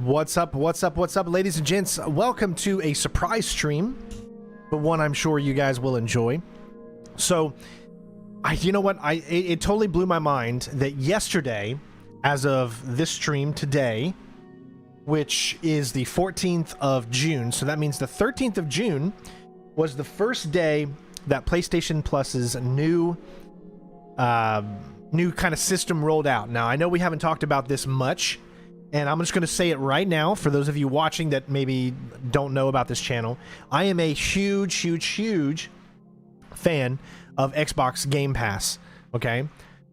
What's up, ladies and gents? Welcome to a surprise stream, but one I'm sure you guys will enjoy. So, you know what? It totally blew my mind that yesterday, as of this stream today, which is the 14th of June, so that means the 13th of June was the first day that PlayStation Plus's new kind of system rolled out. Now, I know we haven't talked about this much, and I'm just going to say it right now for those of you watching that maybe don't know about this channel. I am a huge fan of Xbox Game Pass, okay?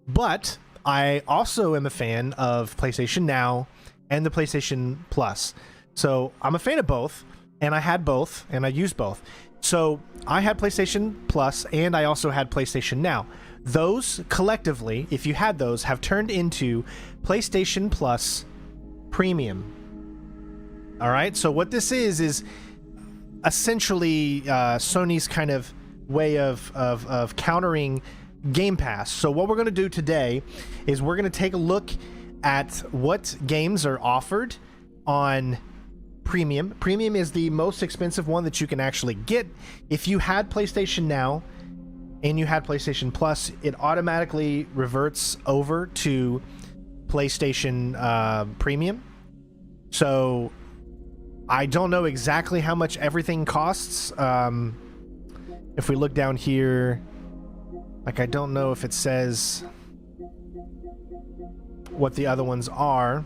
But I also am a fan of PlayStation Now and the PlayStation Plus. So I'm a fan of both, and I had both, and I used both. So I had PlayStation Plus, and I also had PlayStation Now. Those collectively, if you had those, have turned into PlayStation Plus Premium. All right, so what this is essentially Sony's kind of way of countering Game Pass. So what we're going to do today is we're going to take a look at what games are offered on Premium. Premium is the most expensive one that you can actually get. If you had PlayStation Now and you had PlayStation Plus, it automatically reverts over to PlayStation Premium. So I don't know exactly how much everything costs. If we look down here, like, I don't know if it says what the other ones are,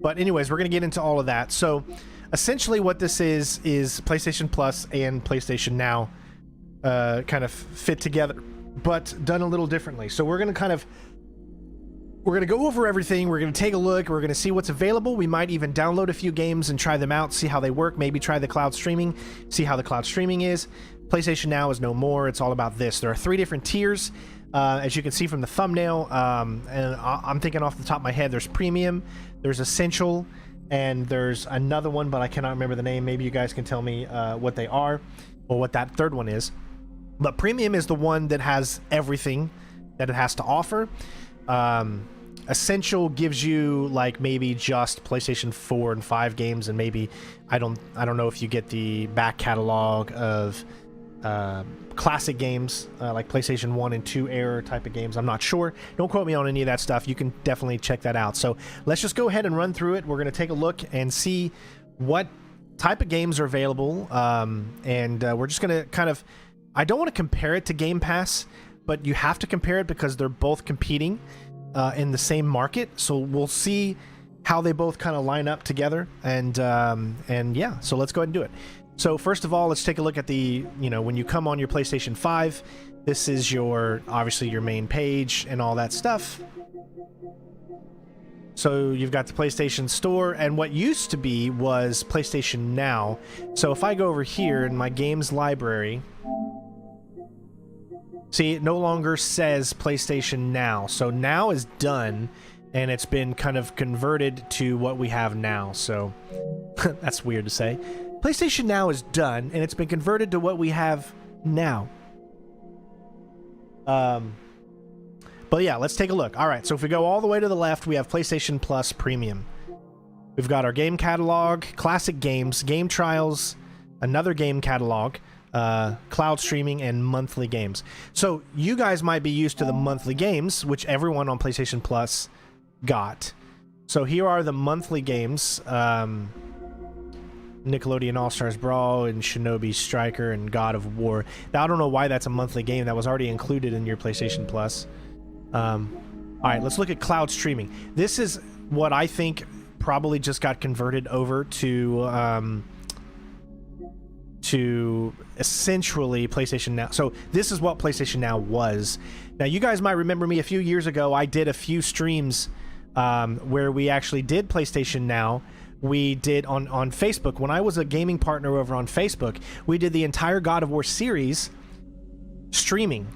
but anyways, we're gonna get into all of that. So essentially what this is PlayStation Plus and PlayStation Now kind of fit together, but done a little differently. So we're gonna go over everything. We're gonna take a look. We're gonna see what's available. We might even download a few games and try them out, see how they work. Maybe try the cloud streaming, see how the cloud streaming is. PlayStation Now is no more. It's all about this. There are 3 different tiers, as you can see from the thumbnail. And I'm thinking off the top of my head, there's Premium, there's Essential, and there's another one, but I cannot remember the name. Maybe you guys can tell me what they are or what that third one is. But Premium is the one that has everything that it has to offer. Essential gives you like maybe just PlayStation 4 and 5 games, and maybe I don't know if you get the back catalog of classic games like PlayStation 1 and 2 era type of games. I'm not sure. Don't quote me on any of that stuff. You can definitely check that out. So let's just go ahead and run through it. We're going to take a look and see what type of games are available, and we're just going to kind of, I don't want to compare it to Game Pass, but you have to compare it because they're both competing in the same market. So we'll see how they both kind of line up together, and yeah, so let's go ahead and do it. So first of all, let's take a look at the, when you come on your PlayStation 5, this is obviously your main page and all that stuff. So you've got the PlayStation Store, and what used to be was PlayStation Now. So if I go over here in my games library, see, it no longer says PlayStation Now. So Now is done, and it's been kind of converted to what we have now. So that's weird to say. PlayStation Now is done, and it's been converted to what we have now. But yeah, let's take a look. All right, so if we go all the way to the left, we have PlayStation Plus Premium. We've got our game catalog, classic games, game trials, another game catalog, cloud streaming, and monthly games. So you guys might be used to the monthly games, which everyone on PlayStation Plus got. So here are the monthly games. Nickelodeon All-Stars Brawl and Shinobi Striker and God of War. Now, I don't know why that's a monthly game. That was already included in your PlayStation Plus. All right, let's look at cloud streaming. This is what I think probably just got converted over to essentially PlayStation Now. So this is what PlayStation Now was. Now, you guys might remember me a few years ago. I did a few streams where we actually did PlayStation Now. We did on Facebook. When I was a gaming partner over on Facebook, we did the entire God of War series streaming.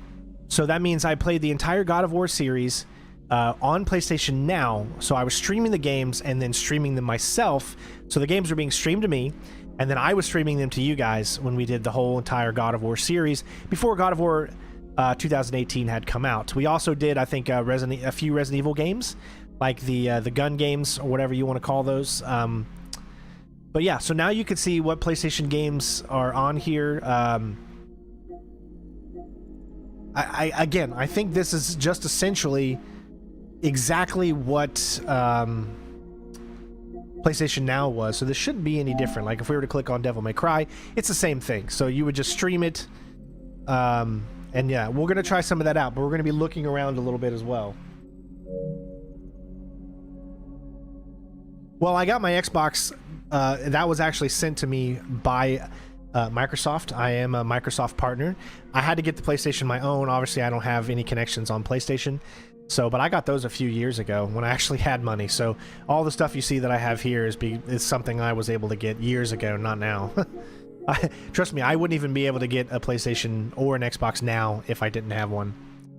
So that means I played the entire God of War series on PlayStation Now. So I was streaming the games and then streaming them myself. So the games were being streamed to me, and then I was streaming them to you guys when we did the whole entire God of War series before God of War 2018 had come out. We also did, I think, a few Resident Evil games like the gun games or whatever you want to call those. But yeah, so now you can see what PlayStation games are on here. Again, I think this is just essentially exactly what PlayStation Now was, so this shouldn't be any different. Like if we were to click on Devil May Cry, it's the same thing. So you would just stream it, and yeah, we're gonna try some of that out, but we're gonna be looking around a little bit as well. Well, I got my Xbox. That was actually sent to me by Microsoft. I am a Microsoft partner. I had to get the PlayStation my own. Obviously, I don't have any connections on PlayStation. So, but I got those a few years ago when I actually had money. So all the stuff you see that I have here is something I was able to get years ago, not now. Trust me, I wouldn't even be able to get a PlayStation or an Xbox now if I didn't have one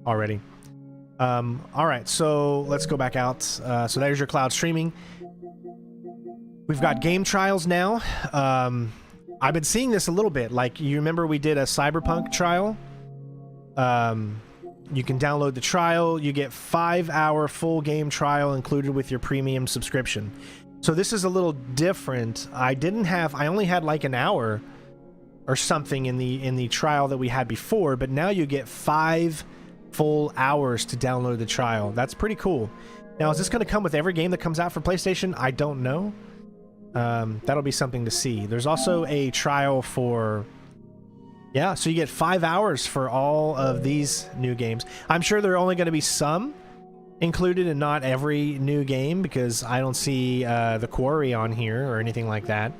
already. All right, so let's go back out. So there's your cloud streaming. We've got game trials now. I've been seeing this a little bit. Like, you remember we did a Cyberpunk trial? You can download the trial. You get 5-hour full game trial included with your premium subscription. So this is a little different. I only had like an hour or something in the trial that we had before, but now you get 5 full hours to download the trial. That's pretty cool. Now, is this going to come with every game that comes out for PlayStation? I don't know. That'll be something to see. There's also a trial for... Yeah, so you get 5 hours for all of these new games. I'm sure there are only going to be some included and not every new game, because I don't see The Quarry on here or anything like that.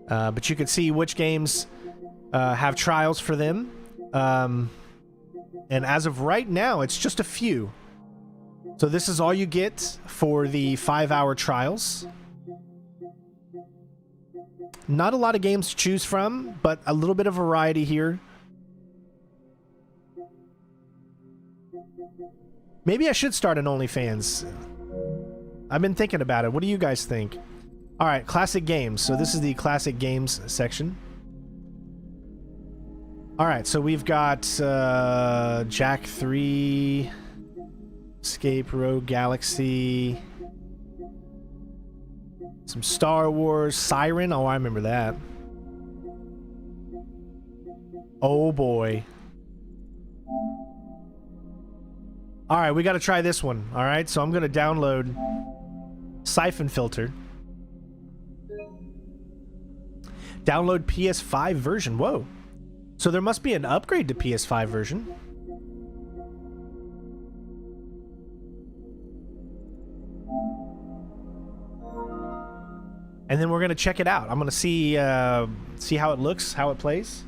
But you can see which games have trials for them. And as of right now, it's just a few. So this is all you get for the 5-hour trials. Not a lot of games to choose from, but a little bit of variety here. Maybe I should start an OnlyFans. I've been thinking about it. What do you guys think? All right, classic games. So this is the classic games section. All right, so we've got Jack 3, Escape Rogue Galaxy, some Star Wars, Siren. Oh, I remember that. Oh boy. All right, we got to try this one. All right, so I'm going to download Siphon Filter. Download PS5 version. Whoa. So there must be an upgrade to PS5 version. And then we're going to check it out. I'm going to see how it looks, how it plays.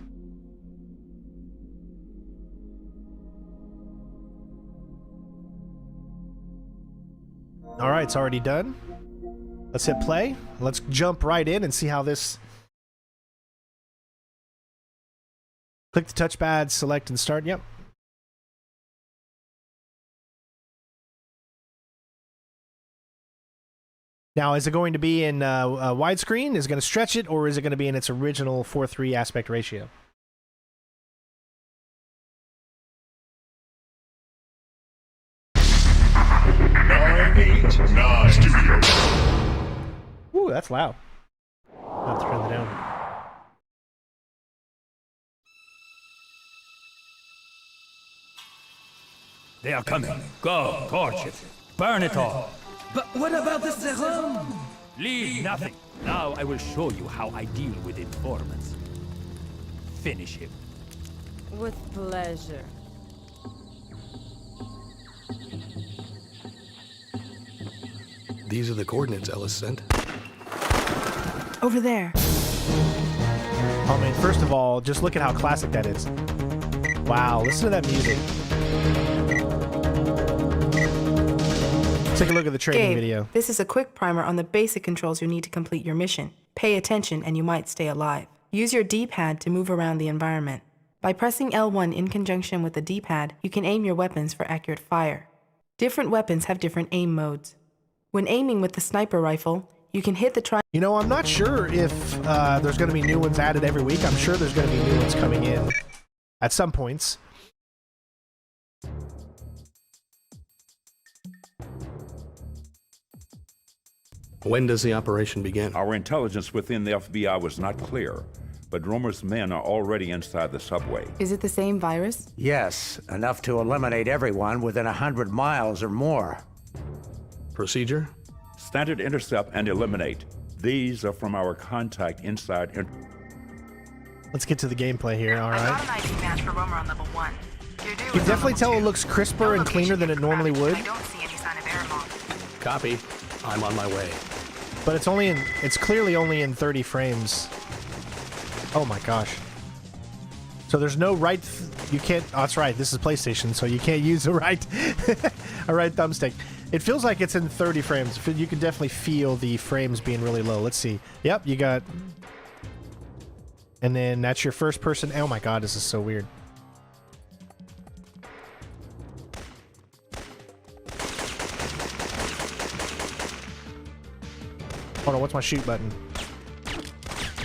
All right, it's already done. Let's hit play. Let's jump right in and see how this... Click the touchpad, select and start. Yep. Now, is it going to be in widescreen? Is it going to stretch it, or is it going to be in its original 4:3 aspect ratio? Ooh, that's loud. I'll have to turn that down. They are coming. Go, torch it. Burn it all. But what about the serum? Leave nothing. Now I will show you how I deal with informants. Finish him. With pleasure. These are the coordinates Ellis sent. Over there. I mean, first of all, just look at how classic that is. Wow, listen to that music. Take a look at the training video. This is a quick primer on the basic controls you need to complete your mission. Pay attention and you might stay alive. Use your D-pad to move around the environment. By pressing L1 in conjunction with the D-pad, you can aim your weapons for accurate fire. Different weapons have different aim modes. When aiming with the sniper rifle, you can hit the tri- You know, I'm not sure if there's going to be new ones added every week. I'm sure there's going to be new ones coming in at some points. When does the operation begin? Our intelligence within the FBI was not clear, but Romer's men are already inside the subway. Is it the same virus? Yes, enough to eliminate everyone within 100 miles or more. Procedure? Standard intercept and eliminate. These are from our contact inside. Let's get to the gameplay here. All right. an ID match for Romer on level 1. You can definitely tell it looks crisper and cleaner than it normally would. I don't see any sign of error log. Copy. I'm on my way. But it's clearly only in 30 frames. Oh my gosh. So there's no right, you can't, oh, that's right, this is PlayStation, so you can't use a right thumbstick. It feels like it's in 30 frames. You can definitely feel the frames being really low. Let's see. Yep, you got, and then that's your first person. Oh my god, this is so weird. Hold on, what's my shoot button?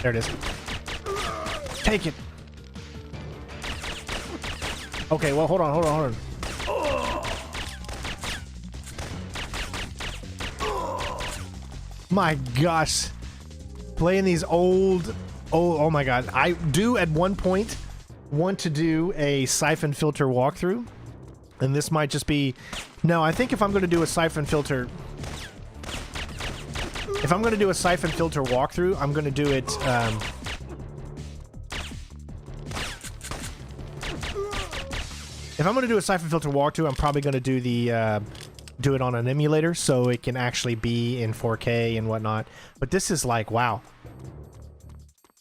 There it is. Take it. Okay, well, hold on. My gosh. Playing these oh my god. I do at one point want to do a siphon filter walkthrough. And this might just be... No, I think if I'm going to do a siphon filter... If I'm going to do a siphon filter walkthrough, I'm going to do it... If I'm going to do a siphon filter walkthrough, I'm probably going to do the do it on an emulator so it can actually be in 4K and whatnot. But this is like, wow.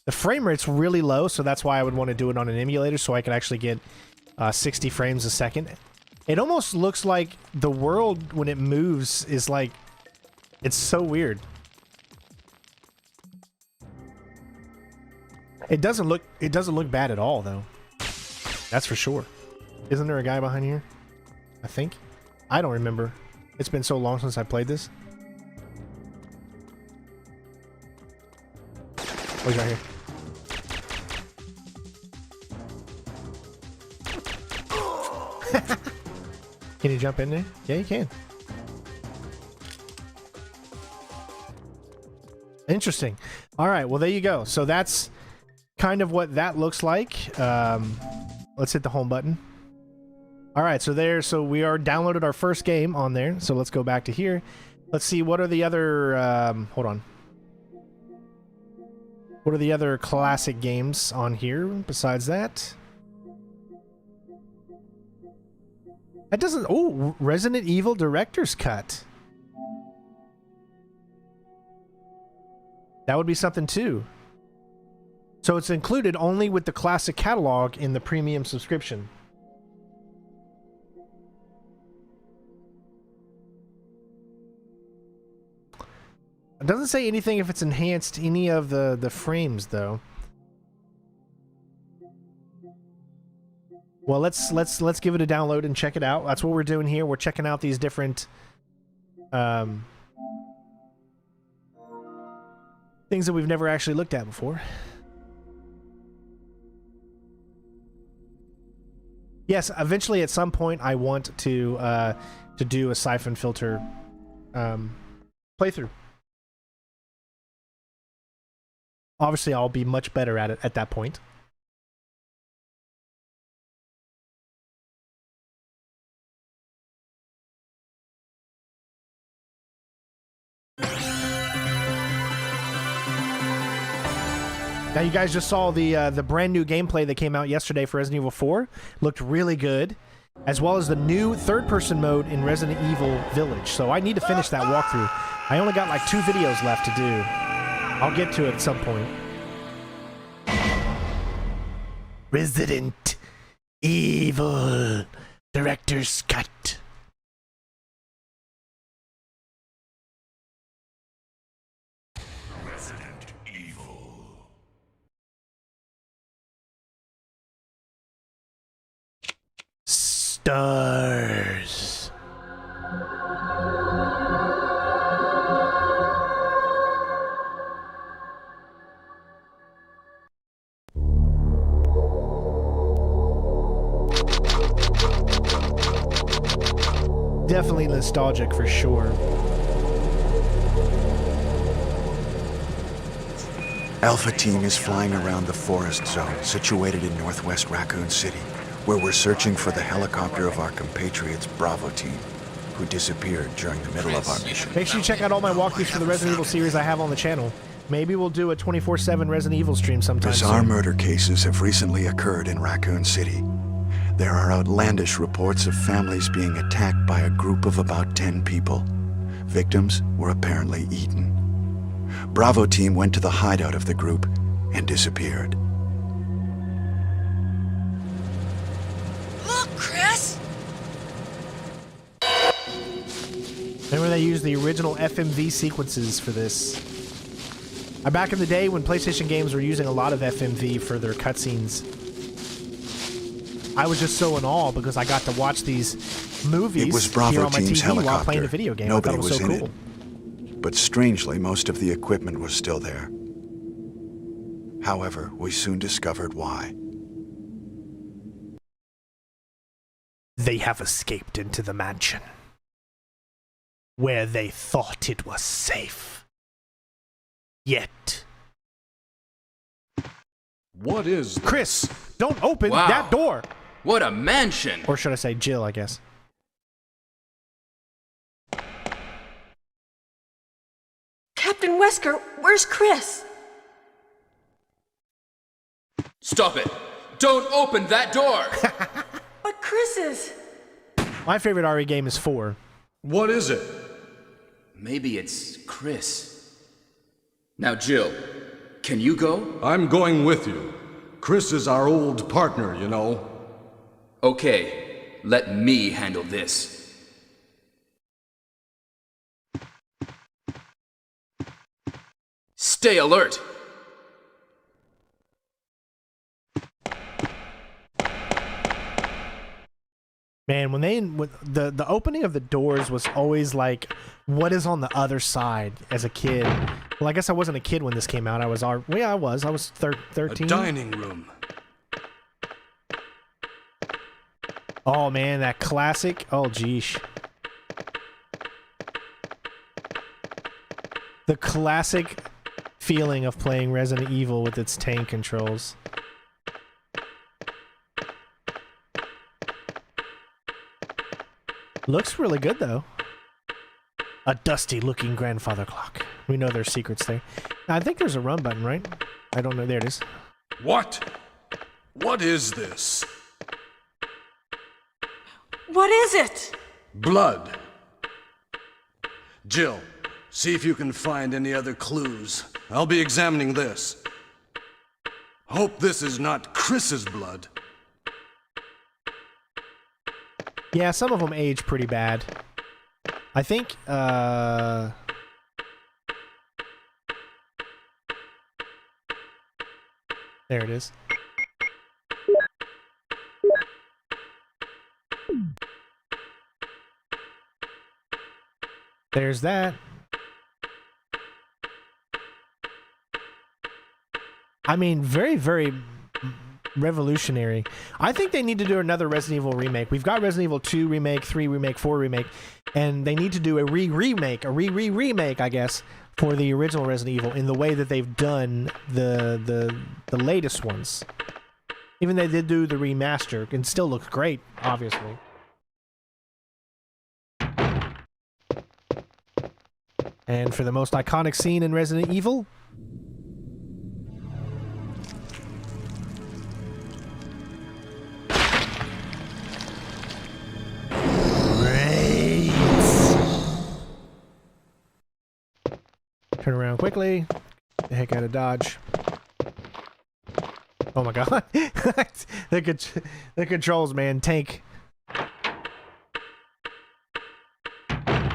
The frame rate's really low, so that's why I would want to do it on an emulator so I could actually get 60 frames a second. It almost looks like the world when it moves is like, it's so weird. It doesn't look bad at all though. That's for sure. Isn't there a guy behind here? I think. I don't remember. It's been so long since I played this. Oh, he's right here. Can you jump in there? Yeah, you can. Interesting. All right, well, there you go. So that's kind of what that looks like. Let's hit the home button. All right, so we are downloaded our first game on there. So let's go back to here. Let's see, what are the other, hold on. What are the other classic games on here besides that? That doesn't, oh, Resident Evil Director's Cut. That would be something too. So it's included only with the classic catalog in the premium subscription. It doesn't say anything if it's enhanced any of the frames though. Well, let's give it a download and check it out. That's what we're doing here. We're checking out these different things that we've never actually looked at before. Yes, eventually at some point I want to do a siphon filter playthrough. Obviously, I'll be much better at it at that point. Now you guys just saw the brand new gameplay that came out yesterday for Resident Evil 4. Looked really good, as well as the new third-person mode in Resident Evil Village. So I need to finish that walkthrough. I only got like 2 videos left to do. I'll get to it at some point. Resident Evil Director's Cut. Resident Evil. Stars. Definitely nostalgic for sure. Alpha Team is flying around the forest zone situated in northwest Raccoon City, where we're searching for the helicopter of our compatriots Bravo Team, who disappeared during the middle of our mission. Make sure you check out all my walkthroughs for the Resident Evil series I have on the channel. Maybe we'll do a 24/7 Resident Evil stream sometime Bizarre soon. murder cases have recently occurred in Raccoon City. There are outlandish reports of families being attacked by a group of about 10 people. Victims were apparently eaten. Bravo Team went to the hideout of the group and disappeared. Look, Chris! Remember they used the original FMV sequences for this. Back in the day when PlayStation games were using a lot of FMV for their cutscenes, I was just so in awe because I got to watch these movies It was Bravo here on my Team's TV while helicopter. playing a video game. Nobody I thought it was was so in cool. it. But strangely, most of the equipment was still there. However, we soon discovered why. They have escaped into the mansion, where they thought it was safe. Yet. What is Chris, don't open Wow. that door! What a mansion! Or should I say Jill, I guess. Captain Wesker, where's Chris? Stop it! Don't open that door! But Chris is... My favorite RE game is 4. What is it? Maybe it's Chris. Now, Jill, can you go? I'm going with you. Chris is our old partner, you know. Okay, let me handle this. Stay alert! Man, when the opening of the doors was always like, what is on the other side as a kid? Well, I guess I wasn't a kid when this came out. I was 13. A dining room. Oh man, that classic. Oh geesh. The classic feeling of playing Resident Evil with its tank controls. Looks really good though. A dusty looking grandfather clock. We know there's secrets there. Now, I think there's a run button, right? I don't know. There it is. What? What is this? What is it? Blood. Jill, see if you can find any other clues. I'll be examining this. Hope this is not Chris's blood. Yeah, some of them age pretty bad. I think, there it is. There's that. I mean, very, very revolutionary. I think they need to do another Resident Evil remake. We've got Resident Evil 2 remake, 3 remake, 4 remake, and they need to do a remake, I guess, for the original Resident Evil in the way that they've done the latest ones. Even they did do the remaster, and still looks great, obviously. And for the most iconic scene in Resident Evil, turn around quickly. Get the heck out of Dodge. Oh my god. The controls, man. Tank.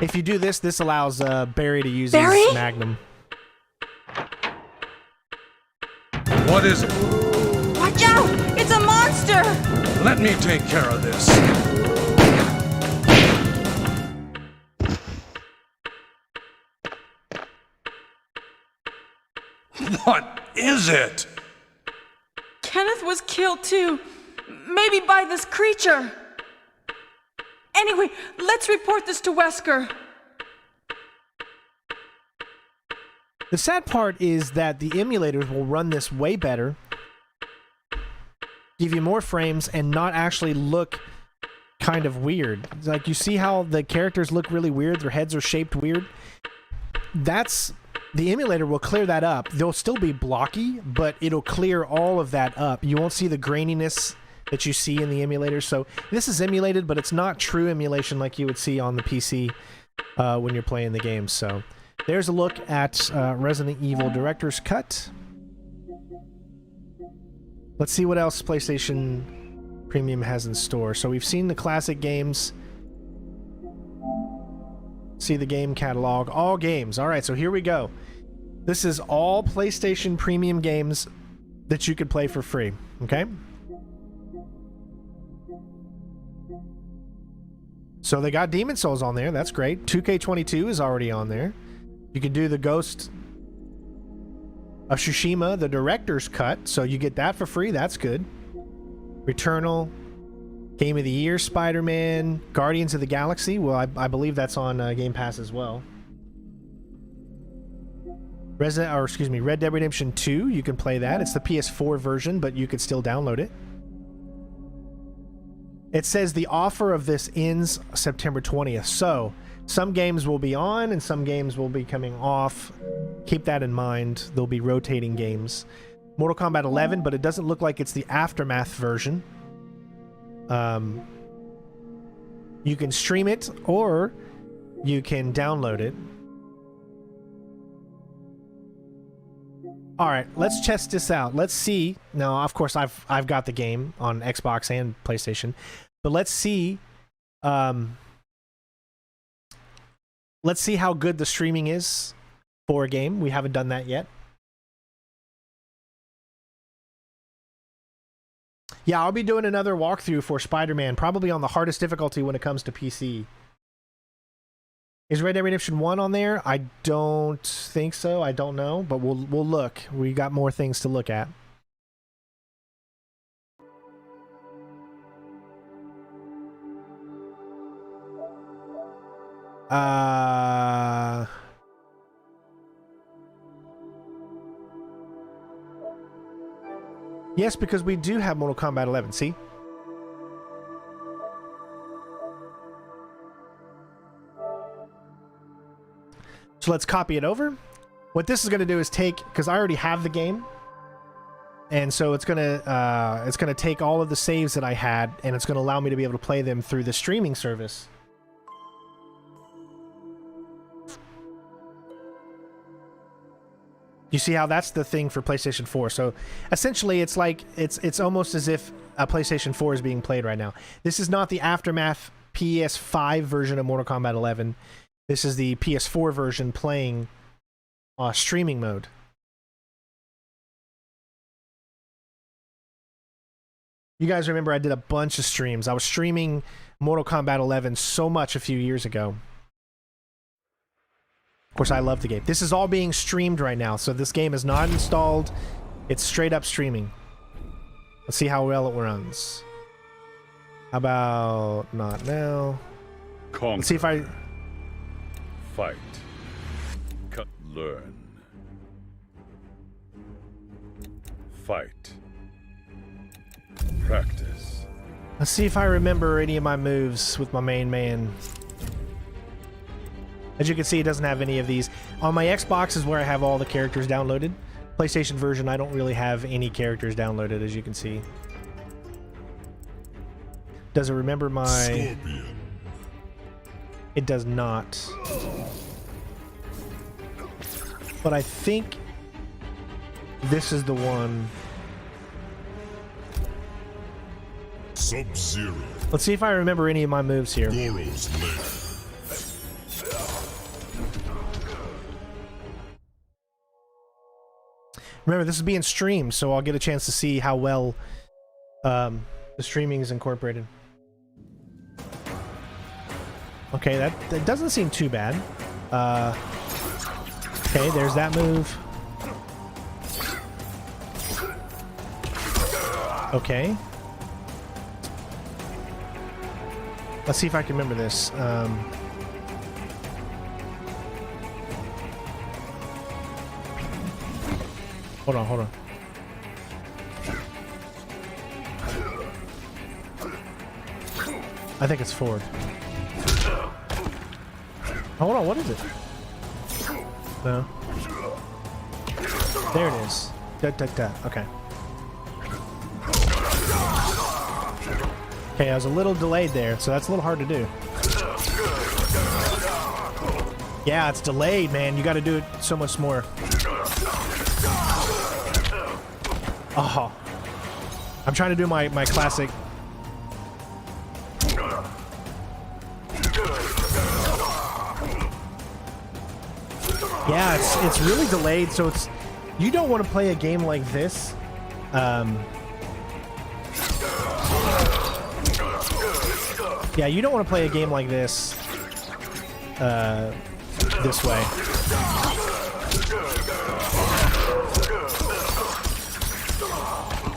If you do this, this allows Barry to use his Magnum. What is it? Watch out! It's a monster! Let me take care of this. What is it? Kenneth was killed too. Maybe by this creature. Anyway, let's report this to Wesker. The sad part is that the emulators will run this way better, give you more frames, and not actually look kind of weird. It's like, you see how the characters look really weird, their heads are shaped weird? That's... The emulator will clear that up. They'll still be blocky, but it'll clear all of that up. You won't see the graininess that you see in the emulator. So this is emulated, but it's not true emulation like you would see on the PC when you're playing the game. So there's a look at Resident Evil Director's Cut. Let's see what else PlayStation Premium has in store. So we've seen the classic games. See the game catalog. All games. Alright, so here we go. This is all PlayStation Premium games that you could play for free. Okay? So they got Demon Souls on there. That's great. 2K22 is already on there. You can do the Ghost of Tsushima, the Director's Cut. So you get that for free. That's good. Returnal. Game of the Year, Spider-Man, Guardians of the Galaxy. Well, I believe that's on Game Pass as well. Red Dead Redemption 2, you can play that. It's the PS4 version, but you could still download it. It says the offer of this ends September 20th. So, some games will be on and some games will be coming off. Keep that in mind. There'll be rotating games. Mortal Kombat 11, but it doesn't look like it's the Aftermath version. You can stream it or you can download it. All right, let's test this out. Let's see. Now, of course, I've got the game on Xbox and PlayStation, but let's see. Let's see how good the streaming is for a game. We haven't done that yet. Yeah, I'll be doing another walkthrough for Spider-Man, probably on the hardest difficulty when it comes to PC. Is Red Dead Redemption 1 on there? I don't think so. I don't know, but we'll look. We got more things to look at. Yes, because we do have Mortal Kombat 11, see? So let's copy it over. What this is going to do is take, because I already have the game, and so it's going to take all of the saves that I had, and it's going to allow me to be able to play them through the streaming service. You see how that's the thing for PlayStation 4. So essentially it's like it's almost as if a PlayStation 4 is being played right now. This is not the Aftermath PS5 version of Mortal Kombat 11. This is the PS4 version playing streaming mode. You guys remember I did a bunch of streams. I was streaming Mortal Kombat 11 so much a few years ago. Of course, I love the game. This is all being streamed right now, so this game is not installed. It's straight up streaming. Let's see how well it runs. How about not now? Conquer. Let's see if I... Fight. Learn. Fight. Practice. Let's see if I remember any of my moves with my main man. As you can see, it doesn't have any of these. On my Xbox is where I have all the characters downloaded. PlayStation version, I don't really have any characters downloaded, as you can see. Does it remember my... Scorpion. It does not. But I think this is the one. Sub-Zero. Let's see if I remember any of my moves here. Goro's Lair. Remember, this is being streamed, so I'll get a chance to see how well the streaming is incorporated. Okay, that doesn't seem too bad. Okay, there's that move. Okay. Let's see if I can remember this. Hold on, hold on. I think it's forward. Hold on, what is it? No. There it is. Okay. Okay, I was a little delayed there, so that's a little hard to do. Yeah, it's delayed, man. You got to do it so much more. Oh. I'm trying to do my classic. Yeah, it's really delayed, so it's... You don't want to play a game like this. Yeah, you don't want to play a game like this this way.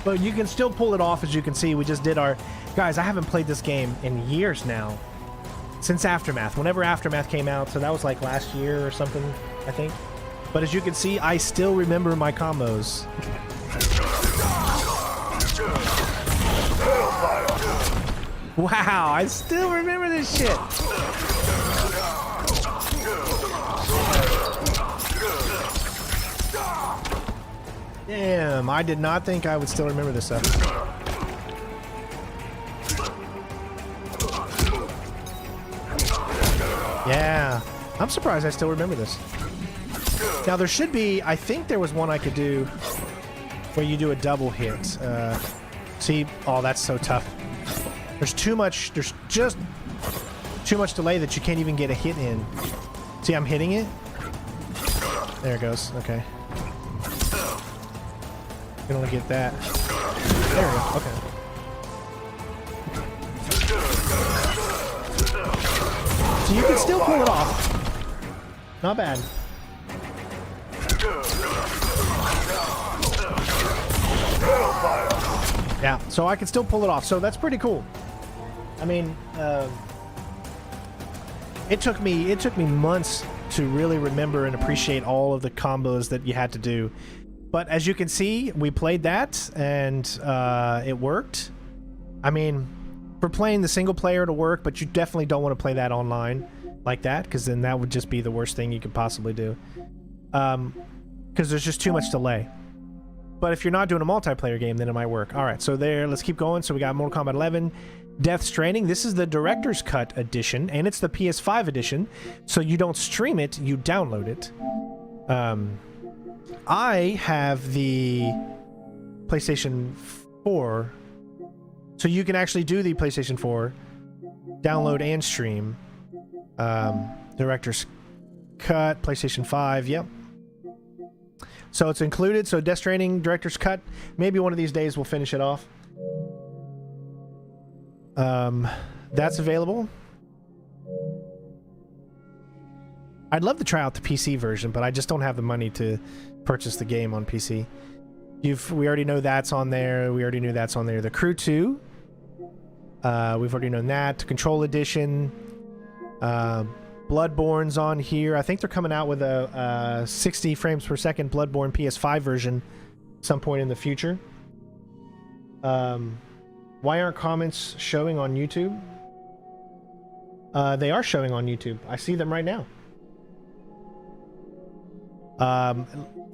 But you can still pull it off, as you can see. We just did our... Guys, I haven't played this game in years now. Since Aftermath. Whenever Aftermath came out, so that was like last year or something, I think. But as you can see, I still remember my combos. Wow, I still remember this shit. Damn, I did not think I would still remember this stuff. Yeah, I'm surprised I still remember this. Now there should be, I think there was one I could do where you do a double hit. See, oh, that's so tough. There's just too much delay that you can't even get a hit in. See, I'm hitting it. There it goes, okay. You can only get that. There we go, okay. So you can still pull it off. Not bad. Yeah, so I can still pull it off. So that's pretty cool. I mean, it took me months to really remember and appreciate all of the combos that you had to do. But as you can see, we played that and it worked. I mean, for playing the single player to work, but you definitely don't want to play that online like that, because then that would just be the worst thing you could possibly do. Because there's just too much delay. But if you're not doing a multiplayer game, then it might work. All right, so there, let's keep going. So we got Mortal Kombat 11, Death Stranding. This is the Director's Cut edition, and it's the PS5 edition. So you don't stream it, you download it. I have the PlayStation 4, so you can actually do the PlayStation 4, download and stream. Director's Cut, PlayStation 5, yep. So it's included, so Death Stranding, Director's Cut. Maybe one of these days we'll finish it off. That's available. I'd love to try out the PC version, but I just don't have the money to purchase the game on PC. We already know that's on there. We already knew that's on there. The Crew 2. We've already known that. Control Edition. Bloodborne's on here. I think they're coming out with a 60 frames per second Bloodborne PS5 version some point in the future. Why aren't comments showing on YouTube? They are showing on YouTube. I see them right now.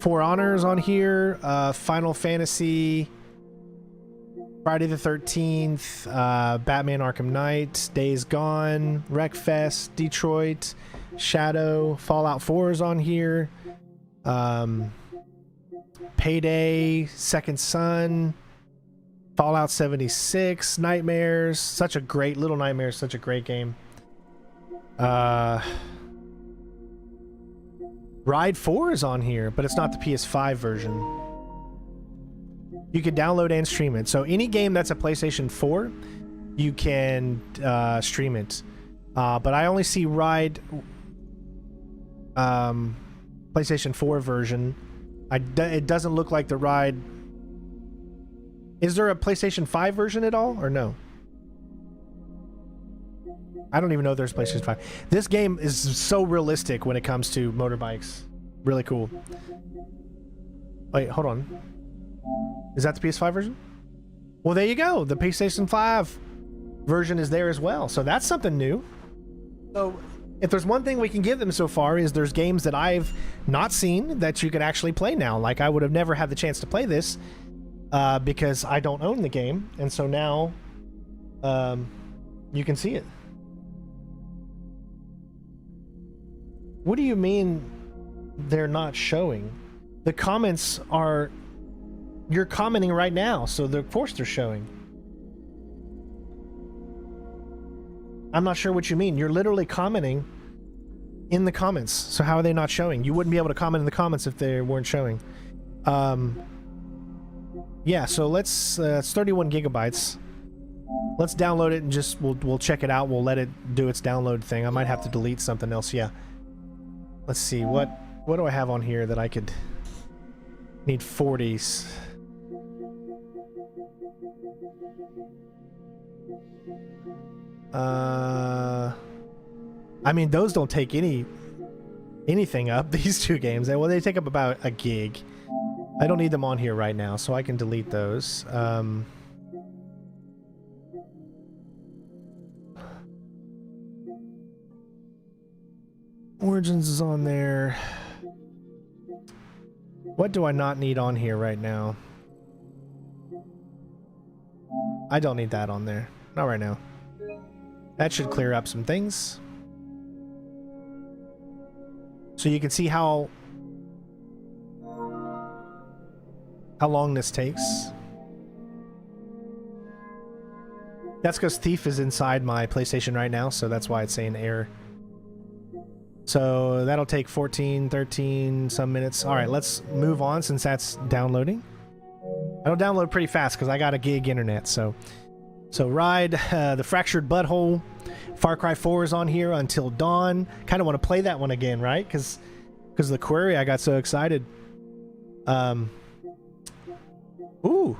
For Honors on here, Final Fantasy, Friday the 13th, Batman Arkham Knight, Days Gone, Wreckfest, Detroit, Shadow, Fallout 4 is on here, Payday, Second Son, Fallout 76, Nightmares, such a great, Little Nightmares, such a great game. Ride 4 is on here, but it's not the PS5 version. You can download and stream it. So any game that's a PlayStation 4, you can stream it. But I only see Ride PlayStation 4 version. It doesn't look like the Ride... Is there a PlayStation 5 version at all, or no? I don't even know if there's PlayStation 5. This game is so realistic when it comes to motorbikes. Really cool. Wait, hold on. Is that the PS5 version? Well, there you go. The PlayStation 5 version is there as well. So that's something new. So if there's one thing we can give them so far is there's games that I've not seen that you can actually play now. Like I would have never had the chance to play this because I don't own the game. And so now you can see it. What do you mean they're not showing? The comments are... You're commenting right now, so of course they're showing. I'm not sure what you mean. You're literally commenting in the comments. So how are they not showing? You wouldn't be able to comment in the comments if they weren't showing. Yeah, so it's 31 gigabytes. Let's download it and just we'll check it out. We'll let it do its download thing. I might have to delete something else. Yeah. Let's see, what do I have on here that I could need 40s? I mean, those don't take anything up, these two games. Well, they take up about a gig. I don't need them on here right now, so I can delete those. Origins is on there. What do I not need on here right now? I don't need that on there. Not right now. That should clear up some things. So you can see how long this takes. That's because Thief is inside my PlayStation right now, so that's why it's saying error. So that'll take 14, 13 some minutes. All right, let's move on since that's downloading. It'll download pretty fast because I got a gig internet. So Ride, The Fractured Butthole, Far Cry 4 is on here, Until Dawn. Kind of want to play that one again, right? Because of the query, I got so excited. Ooh,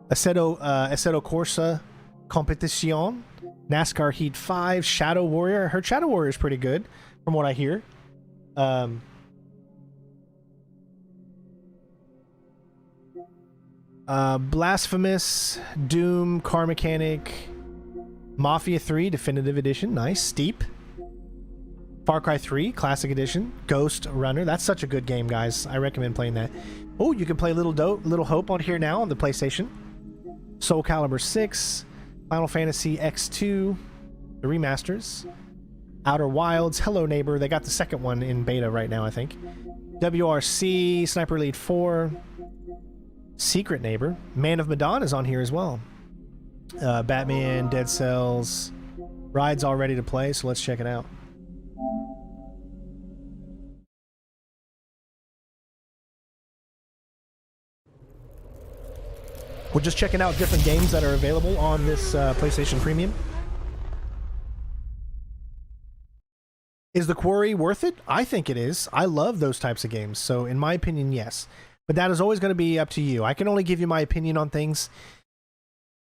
Assetto Corsa Competition, NASCAR Heat 5, Shadow Warrior. I heard Shadow Warrior is pretty good, from what I hear. Blasphemous, Doom, Car Mechanic, Mafia 3 Definitive Edition, nice. Steep, Far Cry 3 Classic Edition, Ghost Runner. That's such a good game, guys. I recommend playing that. Oh, you can play Little Hope on here now on the PlayStation. Soul Calibur 6, Final Fantasy X2, the remasters, Outer Wilds, Hello Neighbor. They got the second one in beta right now, I think. WRC, Sniper Elite 4, Secret Neighbor, Man of Medan is on here as well. Batman, Dead Cells, Ride's all ready to play, so let's check it out. We're just checking out different games that are available on this PlayStation Premium. Is the Quarry worth it? I think it is. I love those types of games, so in my opinion, yes. But that is always going to be up to you. I can only give you my opinion on things.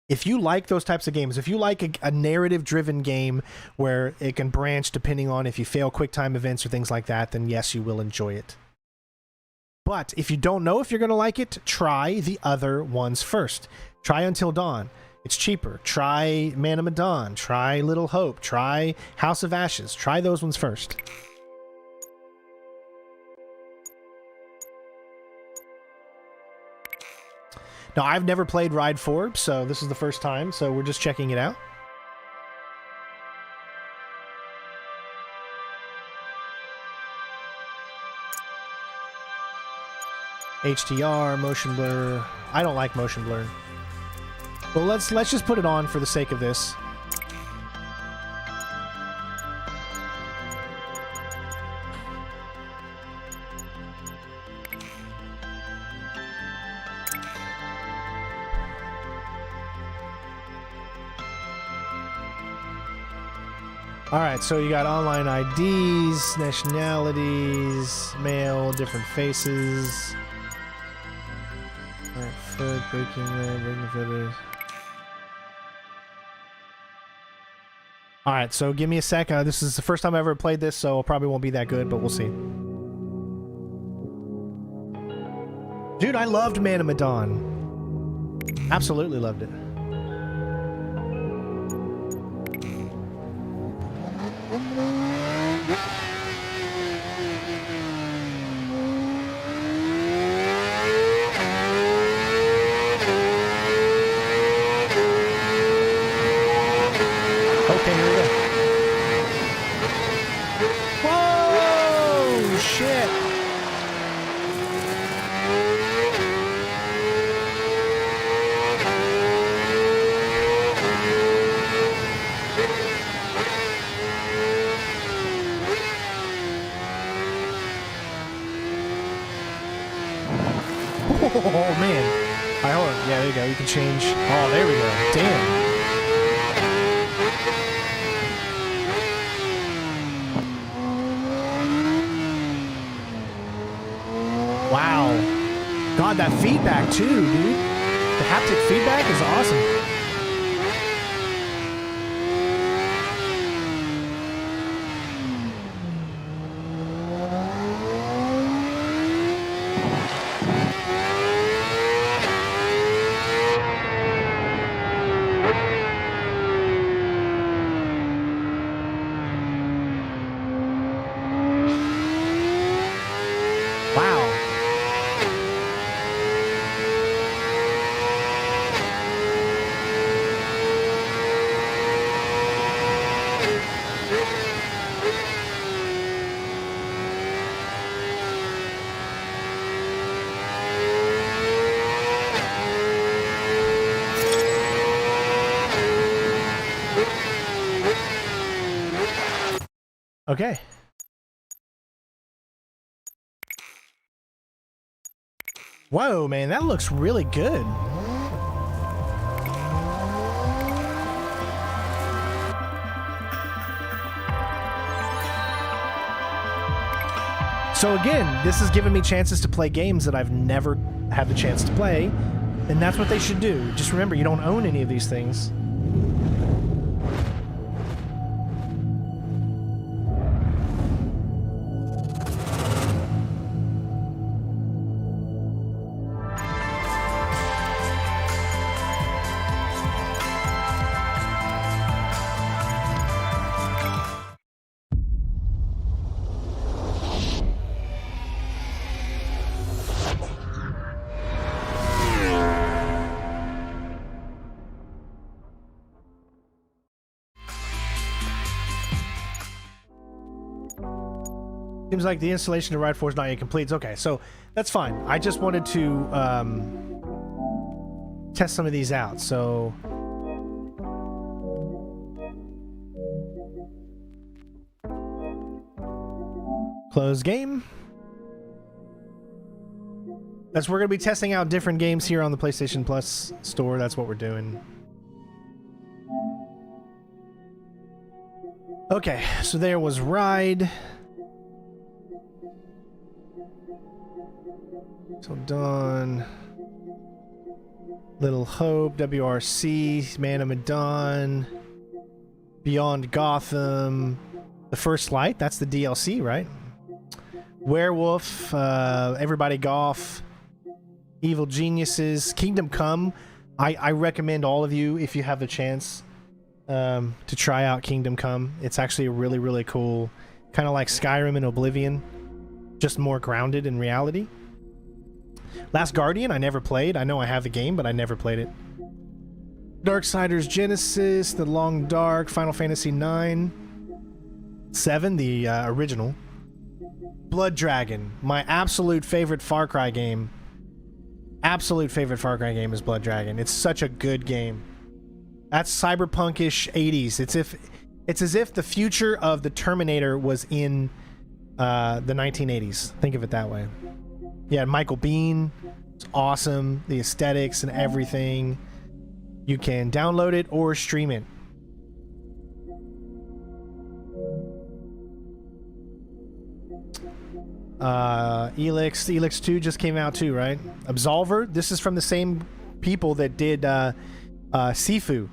If you like those types of games, if you like a narrative-driven game where it can branch depending on if you fail quick-time events or things like that, then yes, you will enjoy it. But if you don't know if you're going to like it, try the other ones first. Try Until Dawn. It's cheaper. Try Man of Medan. Try Little Hope. Try House of Ashes. Try those ones first. Now, I've never played Ride 4, so this is the first time, so we're just checking it out. HDR, motion blur. I don't like motion blur. Well, let's just put it on for the sake of this. Alright, so you got online IDs, nationalities, male, different faces. Alright, foot, breaking leg, breaking feathers. Alright, so give me a sec. This is the first time I ever played this, so it probably won't be that good, but we'll see. Dude, I loved Man of Medan. Absolutely loved it. Okay, here we go. Whoa! Shit! Oh man! Alright, hold on. Yeah, there you go. You can change. Oh, there we go. Damn. Wow. God, that feedback too, dude. The haptic feedback is awesome. Wow. Okay. Whoa, man, that looks really good. So again, this has given me chances to play games that I've never had the chance to play, and that's what they should do. Just remember, you don't own any of these things. Seems like the installation of Ride 4 is not yet complete. Okay, so that's fine. I just wanted to test some of these out. So close game. We're going to be testing out different games here on the PlayStation Plus store. That's what we're doing. Okay, so there was Ride. So Dawn, Little Hope, WRC, Man of Medan, Beyond Gotham, The First Light, that's the DLC, right? Werewolf, Everybody Golf, Evil Geniuses, Kingdom Come. I recommend all of you, if you have the chance, to try out Kingdom Come. It's actually a really, really cool, kind of like Skyrim and Oblivion, just more grounded in reality. Last Guardian, I never played. I know I have the game, but I never played it. Darksiders Genesis, The Long Dark, Final Fantasy IX, 7, the original. Blood Dragon, my absolute favorite Far Cry game. Absolute favorite Far Cry game is Blood Dragon. It's such a good game. That's cyberpunkish 80s. It's as if the future of the Terminator was in the 1980s. Think of it that way. Yeah, Michael Biehn. It's awesome. The aesthetics and everything. You can download it or stream it. Elix 2 just came out too, right? Absolver. This is from the same people that did Sifu.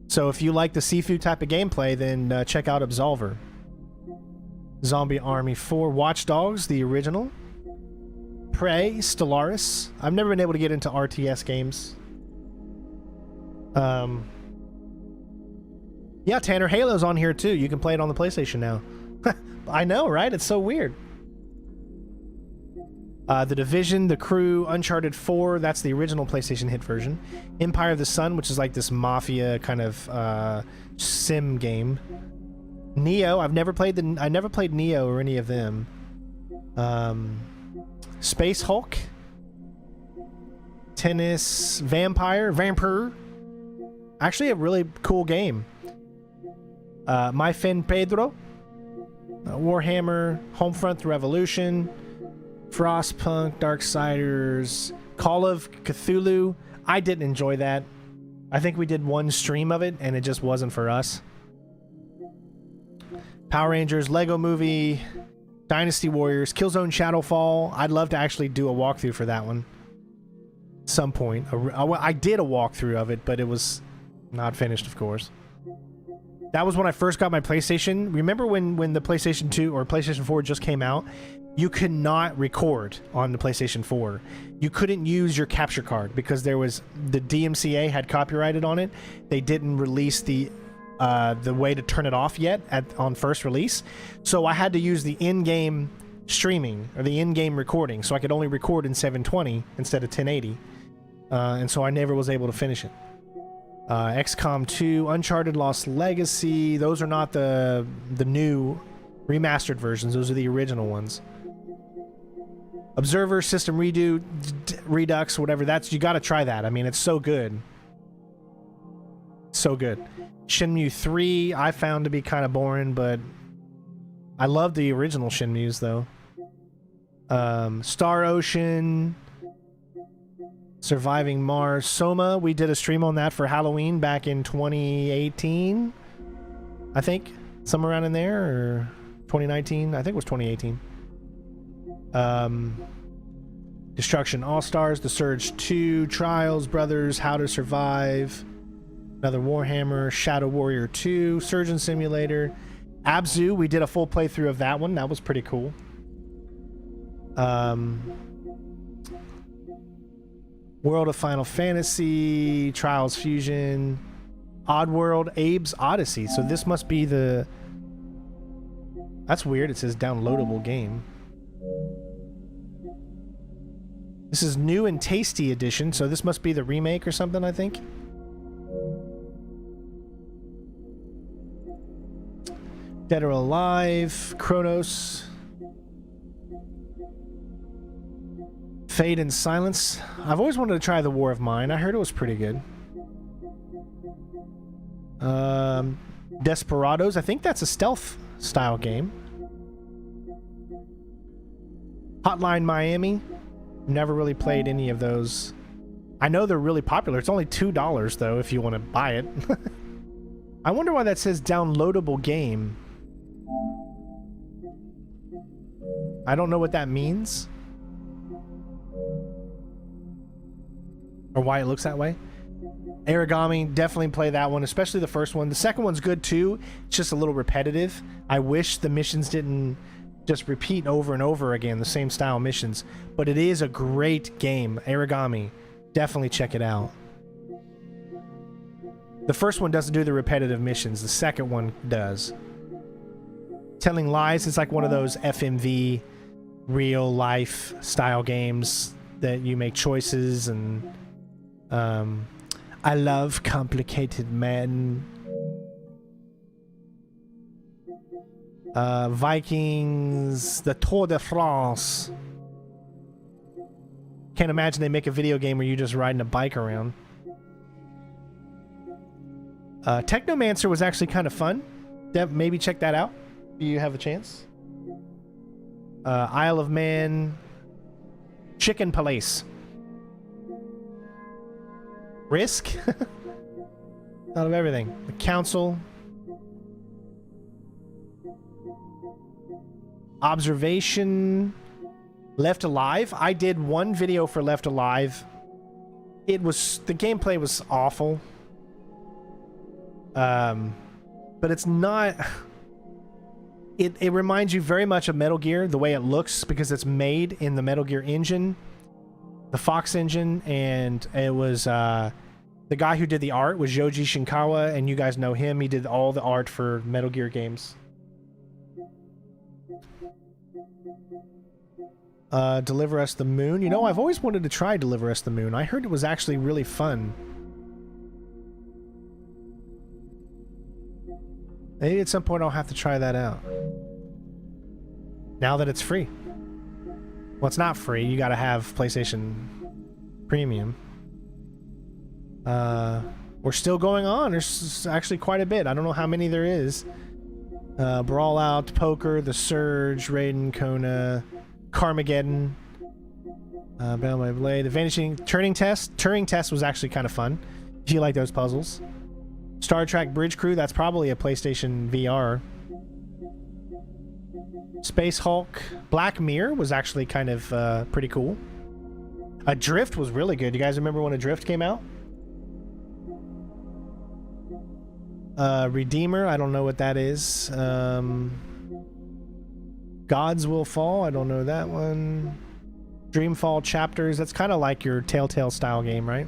So if you like the Sifu type of gameplay, then check out Absolver. Zombie Army 4, Watch Dogs, the original. Prey, Stellaris. I've never been able to get into RTS games. Yeah, Tanner, Halo's on here too. You can play it on the PlayStation now. I know, right? It's so weird. The Division, The Crew, Uncharted 4, that's the original PlayStation hit version. Empire of the Sun, which is like this mafia kind of sim game. Neo, I never played Neo or any of them. Space Hulk. Tennis Vampire. Actually a really cool game. My Fin Pedro. Warhammer, Homefront: The Revolution, Frostpunk, Darksiders, Call of Cthulhu. I didn't enjoy that. I think we did one stream of it and it just wasn't for us. Power Rangers, Lego Movie, Dynasty Warriors, Killzone Shadowfall. I'd love to actually do a walkthrough for that one at some point. I did a walkthrough of it, but it was not finished, of course. That was when I first got my PlayStation. Remember when the PlayStation 2 or PlayStation 4 just came out? You could not record on the PlayStation 4. You couldn't use your capture card because there was the DMCA had copyrighted on it. They didn't release the way to turn it off yet on first release. So I had to use the in-game streaming or the in-game recording. So I could only record in 720 instead of 1080. And so I never was able to finish it. XCOM 2, Uncharted Lost Legacy. Those are not the new remastered versions. Those are the original ones. Observer, System Redo, Redux, whatever. You got to try that. I mean, it's so good. So good. Shenmue 3, I found to be kind of boring, but I love the original Shenmues, though. Star Ocean, Surviving Mars, Soma. We did a stream on that for Halloween back in 2018, I think. Somewhere around in there, or 2019. I think it was 2018. Destruction All-Stars, The Surge 2, Trials, Brothers, How to Survive, another Warhammer, Shadow Warrior 2, Surgeon Simulator, Abzu. We did a full playthrough of that one. That was pretty cool. World of Final Fantasy, Trials Fusion, Oddworld, Abe's Odyssey. So this must be the... That's weird. It says downloadable game. This is new and tasty edition, so this must be the remake or something, I think. Dead or Alive, Chronos, Fade and Silence. I've always wanted to try the War of Mine. I heard it was pretty good. Desperados. I think that's a stealth style game. Hotline Miami. Never really played any of those. I know they're really popular. It's only $2 though if you want to buy it. I wonder why that says downloadable game. I don't know what that means. Or why it looks that way. Origami, definitely play that one, especially the first one. The second one's good too. It's just a little repetitive. I wish the missions didn't just repeat over and over again, the same style missions. But it is a great game. Origami. Definitely check it out. The first one doesn't do the repetitive missions. The second one does. Telling Lies is like one of those FMV real life style games that you make choices and I love Complicated Men. Vikings, the Tour de France. Can't imagine they make a video game where you're just riding a bike around. Technomancer was actually kind of fun. Maybe check that out if you have a chance. Isle of Man, Chicken Palace. Risk? Out of everything. The Council. Observation. Left Alive. I did one video for Left Alive. The gameplay was awful. But it's not... It reminds you very much of Metal Gear, the way it looks, because it's made in the Metal Gear engine, the Fox engine, and it was the guy who did the art was Yoji Shinkawa, and you guys know him. He did all the art for Metal Gear games. Deliver Us the Moon. You know, I've always wanted to try Deliver Us the Moon. I heard it was actually really fun. Maybe at some point I'll have to try that out. Now that it's free. Well, it's not free. You gotta have PlayStation Premium. We're still going on. There's actually quite a bit. I don't know how many there is. Brawl Out, Poker, The Surge, Raiden, Kona, Carmageddon, Battle by Blade, The Vanishing, Turing Test. Turing Test was actually kind of fun if you like those puzzles. Star Trek Bridge Crew, that's probably a PlayStation VR. Space Hulk. Black Mirror was actually kind of pretty cool. Adrift was really good. You guys remember when Adrift came out? Redeemer, I don't know what that is. Gods Will Fall, I don't know that one. Dreamfall Chapters, that's kind of like your Telltale style game, right?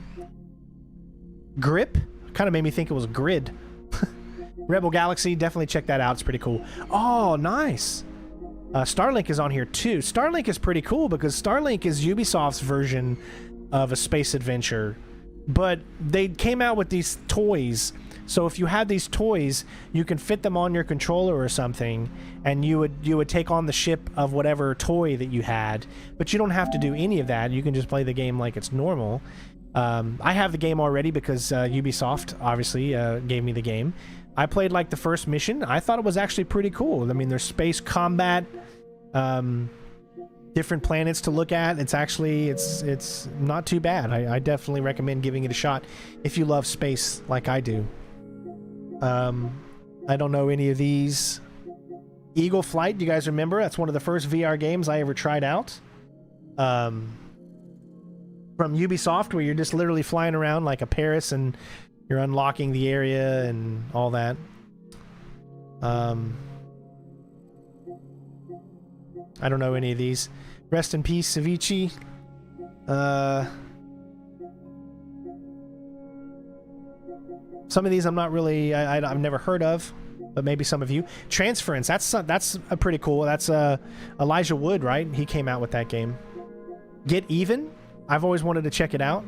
Grip, kind of made me think it was Grid. Rebel Galaxy, definitely check that out, it's pretty cool. Oh, nice. Starlink is on here too. Starlink is pretty cool because Starlink is Ubisoft's version of a space adventure, but they came out with these toys. So if you had these toys, you can fit them on your controller or something, and you would take on the ship of whatever toy that you had. But you don't have to do any of that. You can just play the game like it's normal. I have the game already because Ubisoft obviously gave me the game. I played like the first mission. I thought it was actually pretty cool. I mean, there's space combat, different planets to look at. It's actually it's not too bad. I definitely recommend giving it a shot if you love space like I do. I don't know any of these. Eagle Flight, do you guys remember? That's one of the first VR games I ever tried out. From Ubisoft, where you're just literally flying around like a Paris and you're unlocking the area and all that. I don't know any of these. Rest in peace, Avicii. Some of these I'm not really, I've never heard of, but maybe some of you. Transference, that's a pretty cool. That's Elijah Wood, right? He came out with that game. Get Even, I've always wanted to check it out.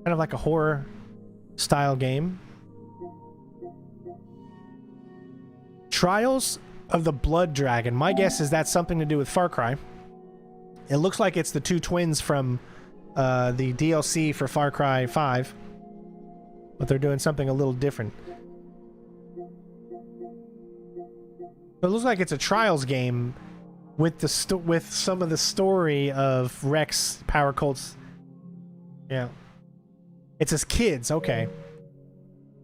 Kind of like a horror style game. Trials of the Blood Dragon. My guess is that's something to do with Far Cry. It looks like it's the two twins from the DLC for Far Cry 5. But they're doing something a little different. It looks like it's a Trials game with the with some of the story of Rex Power Cult's. Yeah, it's his kids. Okay,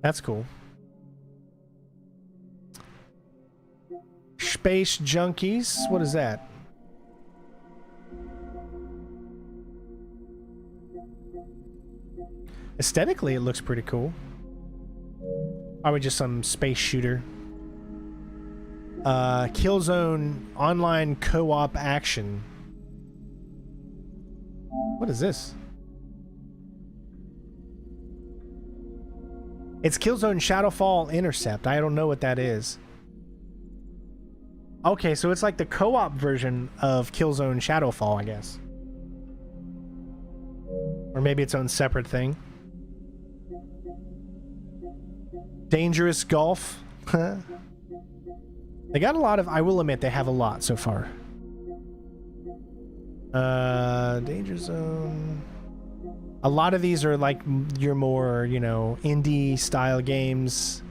that's cool. Space Junkies. What is that? Aesthetically, it looks pretty cool. Probably just some space shooter. Killzone online co-op action. What is this? It's Killzone Shadowfall Intercept. I don't know what that is. Okay, so it's like the co-op version of Killzone Shadowfall, I guess. Or maybe its own separate thing. Dangerous Golf. They got a lot of, I will admit, they have a lot so far. Danger Zone. A lot of these are like your more, you know, indie style games.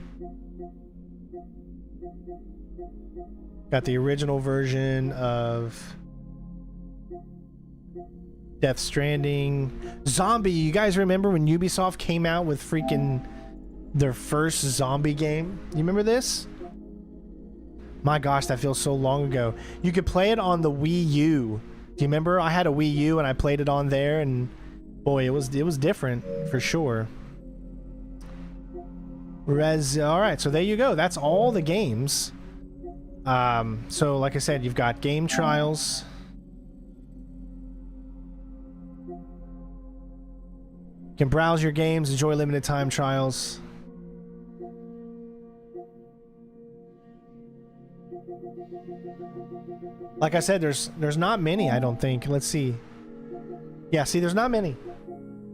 Got the original version of Death Stranding. Zombie, you guys remember when Ubisoft came out with freaking their first zombie game? You remember this? My gosh, that feels so long ago. You could play it on the Wii U. Do you remember? I had a Wii U and I played it on there, and boy, it was different for sure. All right, so there you go. That's all the games So like I said, you've got game trials. You can browse your games, enjoy limited time trials. Like I said, there's not many, I don't think. Let's see. Yeah, see, there's not many.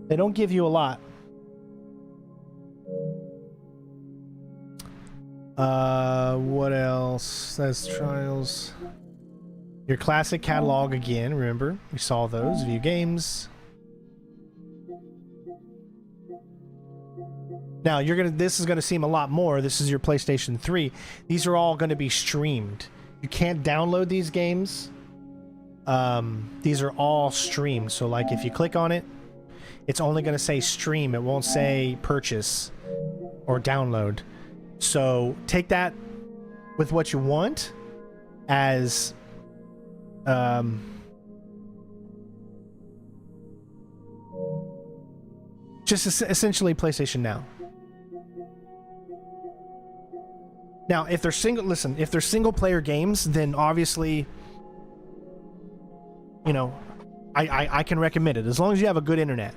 They don't give you a lot. What else? That's trials. Your classic catalog again, remember? We saw those. View games. Now, this is gonna seem a lot more. This is your PlayStation 3. These are all gonna be streamed. You can't download these games. These are all streamed. So like if you click on it, it's only gonna say stream. It won't say purchase or download. So take that with what you want as just essentially PlayStation Now. Now, if they're single player games, then obviously, you know, I can recommend it as long as you have a good internet.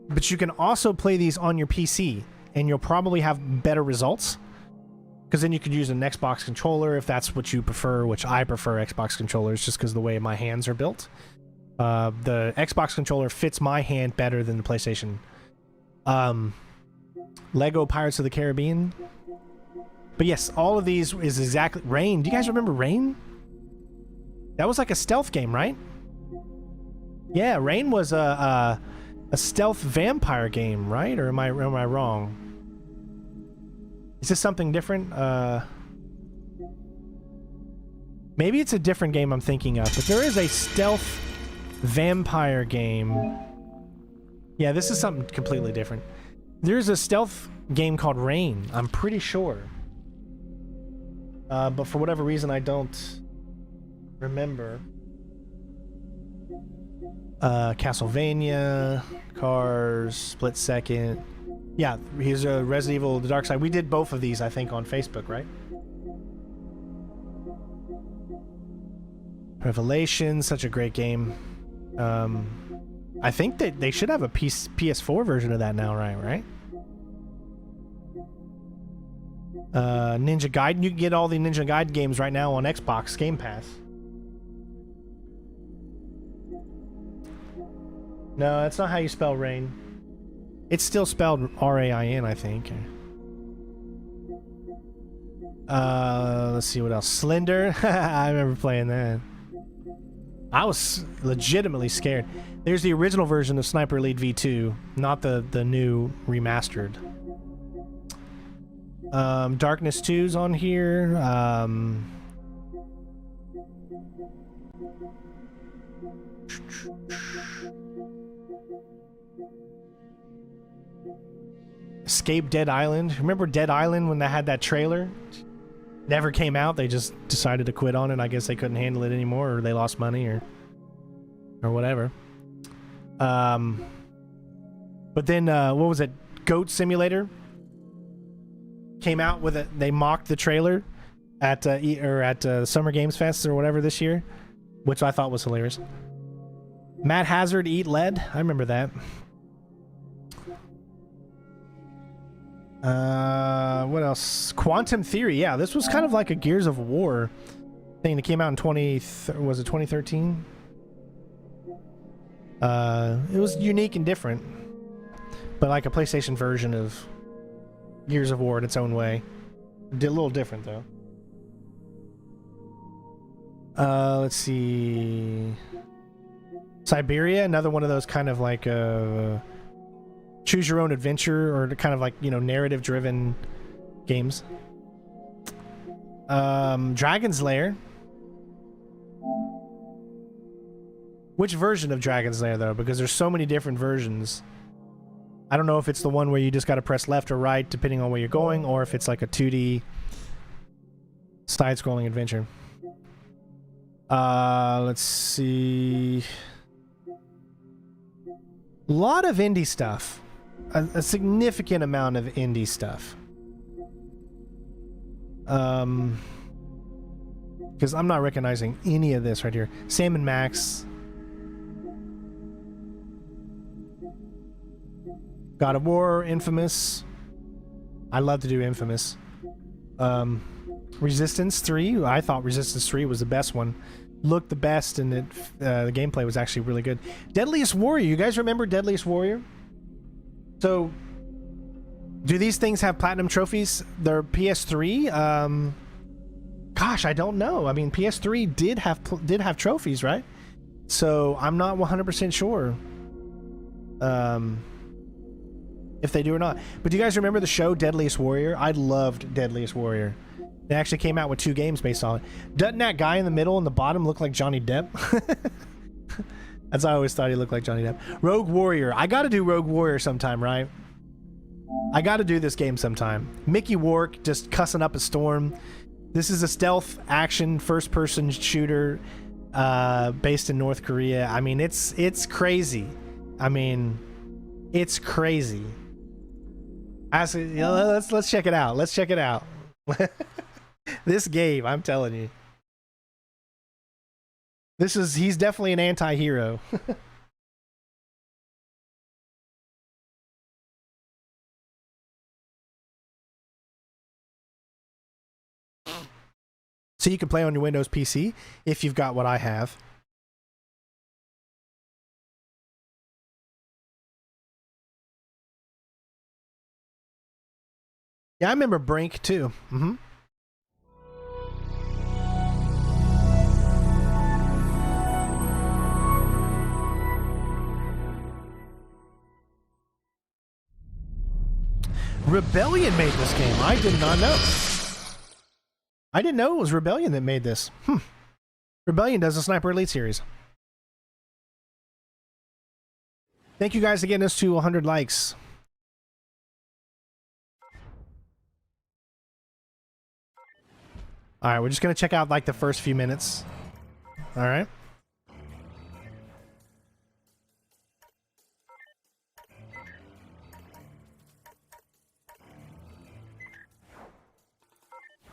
But you can also play these on your PC, and you'll probably have better results. Because then you could use an Xbox controller if that's what you prefer, which I prefer Xbox controllers just because of the way my hands are built. The Xbox controller fits my hand better than the PlayStation. Lego Pirates of the Caribbean. But yes, all of these is exactly... Rain. Do you guys remember Rain? That was like a stealth game, right? Yeah, Rain was a stealth vampire game, right? Or am I wrong? Is this something different? Maybe it's a different game I'm thinking of, but there is a stealth vampire game. Yeah, this is something completely different. There's a stealth game called Rain, I'm pretty sure. But for whatever reason, I don't remember. Castlevania, Cars, Split Second. Yeah, here's a Resident Evil: The Dark Side. We did both of these, I think, on Facebook, right? Revelation, such a great game. I think that they should have a PS4 version of that now, right? Ninja Gaiden. You can get all the Ninja Gaiden games right now on Xbox Game Pass. No, that's not how you spell Rain. It's still spelled R-A-I-N, I think. Let's see what else. Slender. I remember playing that. I was legitimately scared. There's the original version of Sniper Elite V2, not the new remastered. Darkness 2's on here. Escape Dead Island. Remember Dead Island when they had that trailer? Never came out. They just decided to quit on it. I guess they couldn't handle it anymore, or they lost money, or whatever. But then what was it? Goat Simulator came out with it. They mocked the trailer at Summer Games Fest or whatever this year, which I thought was hilarious. Matt Hazard, Eat Lead. I remember that. What else? Quantum Theory. Yeah, this was kind of like a Gears of War thing that came out in 2013? It was unique and different, but like a PlayStation version of Gears of War in its own way. Did a little different though. Let's see. Siberia, another one of those kind of like choose your own adventure, or kind of like, you know, narrative driven games. Dragon's Lair. Which version of Dragon's Lair though? Because there's so many different versions. I don't know if it's the one where you just got to press left or right depending on where you're going, or if it's like a 2D side-scrolling adventure. Let's see. A lot of indie stuff. A significant amount of indie stuff. Because I'm not recognizing any of this right here. Sam and Max. God of War, Infamous. I love to do Infamous. Resistance 3. I thought Resistance 3 was the best one. Looked the best, and the gameplay was actually really good. Deadliest Warrior. You guys remember Deadliest Warrior? So, do these things have platinum trophies? They're PS3. Gosh, I don't know. I mean, PS3 did have trophies, right? So I'm not 100% sure if they do or not. But do you guys remember the show Deadliest Warrior? I loved Deadliest Warrior. They actually came out with 2 games based on it. Doesn't that guy in the middle and the bottom look like Johnny Depp? That's I always thought he looked like Johnny Depp. Rogue Warrior. I gotta do Rogue Warrior sometime, right? I gotta do this game sometime. Mickey Rourke just cussing up a storm. This is a stealth action first-person shooter based in North Korea. I mean, it's crazy. I mean, it's crazy. Let's check it out. Let's check it out. This game, I'm telling you. He's definitely an anti-hero. So you can play on your Windows PC if you've got what I have. Yeah, I remember Brink too. Mm-hmm. Rebellion made this game. I did not know. I didn't know it was Rebellion that made this. Rebellion does the Sniper Elite series. Thank you guys for getting us to 100 likes. All right, we're just going to check out like the first few minutes. All right.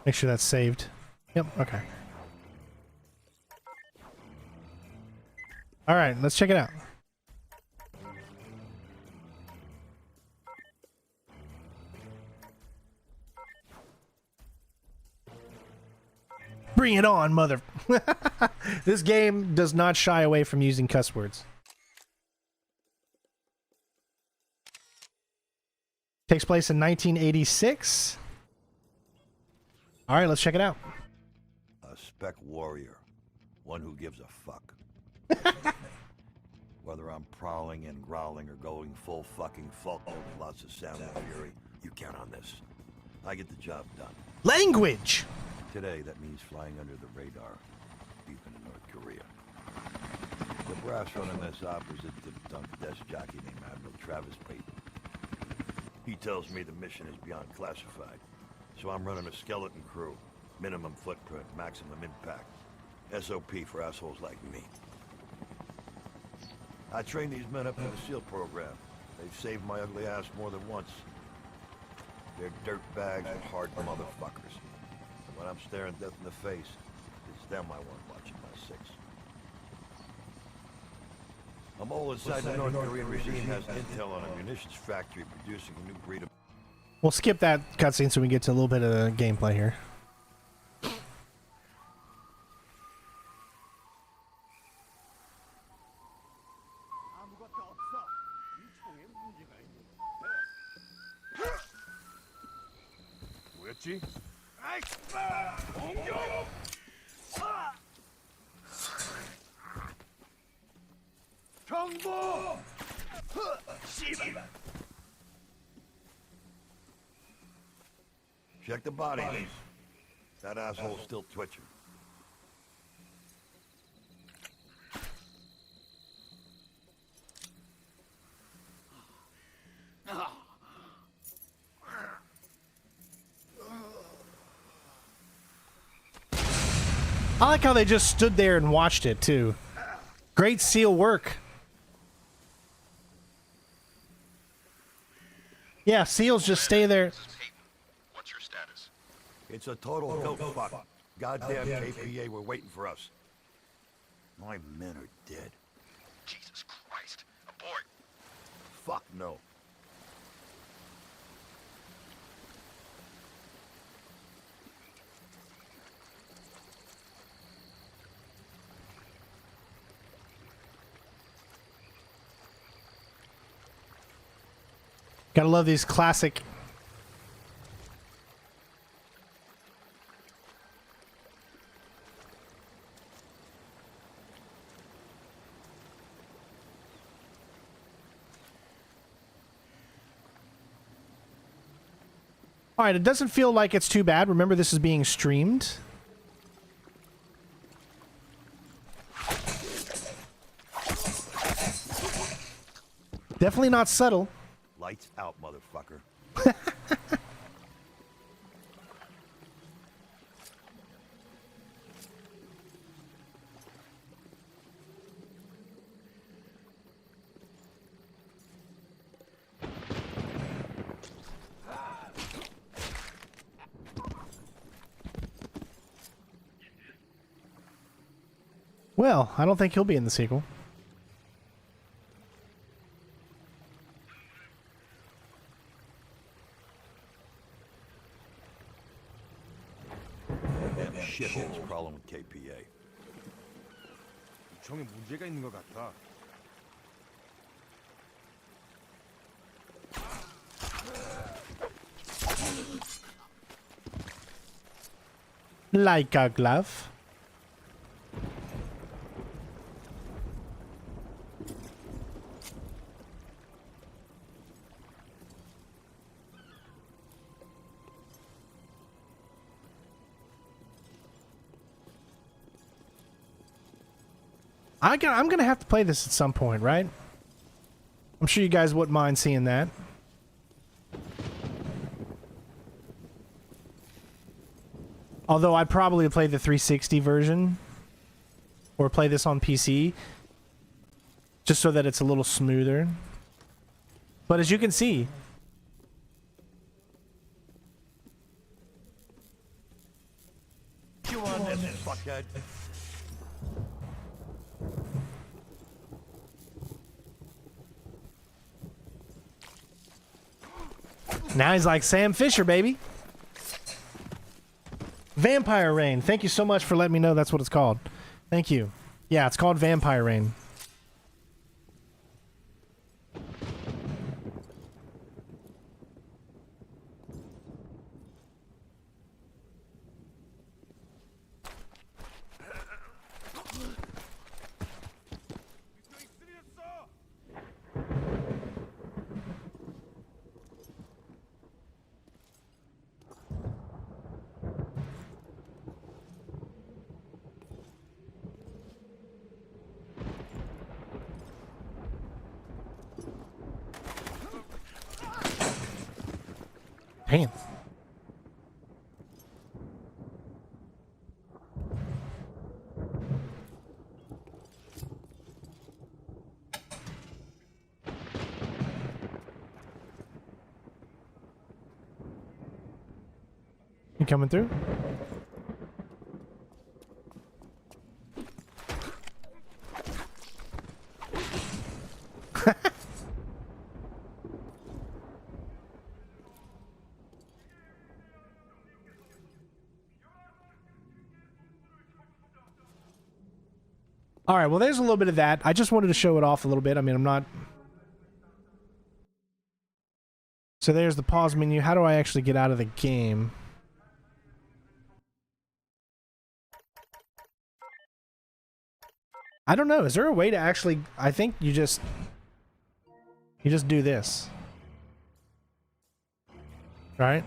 Make sure that's saved. Yep, okay. All right, let's check it out. Bring it on, mother. This game does not shy away from using cuss words. Takes place in 1986. All right, let's check it out. A spec warrior. One who gives a fuck. Whether I'm prowling and growling or going full fucking fuck with lots of sound and fury, you count on this. I get the job done. Language! Today, that means flying under the radar, deep into North Korea. The brass running this op is a dip-dunk desk jockey named Admiral Travis Payton. He tells me the mission is beyond classified, so I'm running a skeleton crew. Minimum footprint, maximum impact. SOP for assholes like me. I train these men up in the SEAL program. They've saved my ugly ass more than once. They're dirtbags and hard motherfuckers. And when I'm staring death in the face, it's them I want watching my six. A mole inside the North Korean regime has intel on a munitions factory producing a new breed of... We'll skip that cutscene so we can get to a little bit of the gameplay here. Check the body. That asshole's still twitching. I like how they just stood there and watched it too. Great SEAL work. Yeah, SEALs just stay there. What's your status? It's a total goat fuck. Goddamn KPA were waiting for us. My men are dead. Jesus Christ. Abort. Fuck no. Gotta love these classic. All right, it doesn't feel like it's too bad. Remember, this is being streamed. Definitely not subtle. Lights out, motherfucker. Well, I don't think he'll be in the sequel. Damn shitheads crawling with KPA. 총에 문제가 있는 것 같아. Like a glove. I'm gonna have to play this at some point, right? I'm sure you guys wouldn't mind seeing that. Although I'd probably play the 360 version or play this on PC just so that it's a little smoother. But as you can see, You on this, fuckhead? now he's like Sam Fisher, baby. Vampire Rain. Thank you so much for letting me know that's what it's called. Thank you. Yeah, it's called Vampire Rain. Damn. You coming through? All right, well, there's a little bit of that. I just wanted to show it off a little bit. I mean, I'm not... So there's the pause menu. How do I actually get out of the game? I don't know. Is there a way to actually... I think you just do this. Right?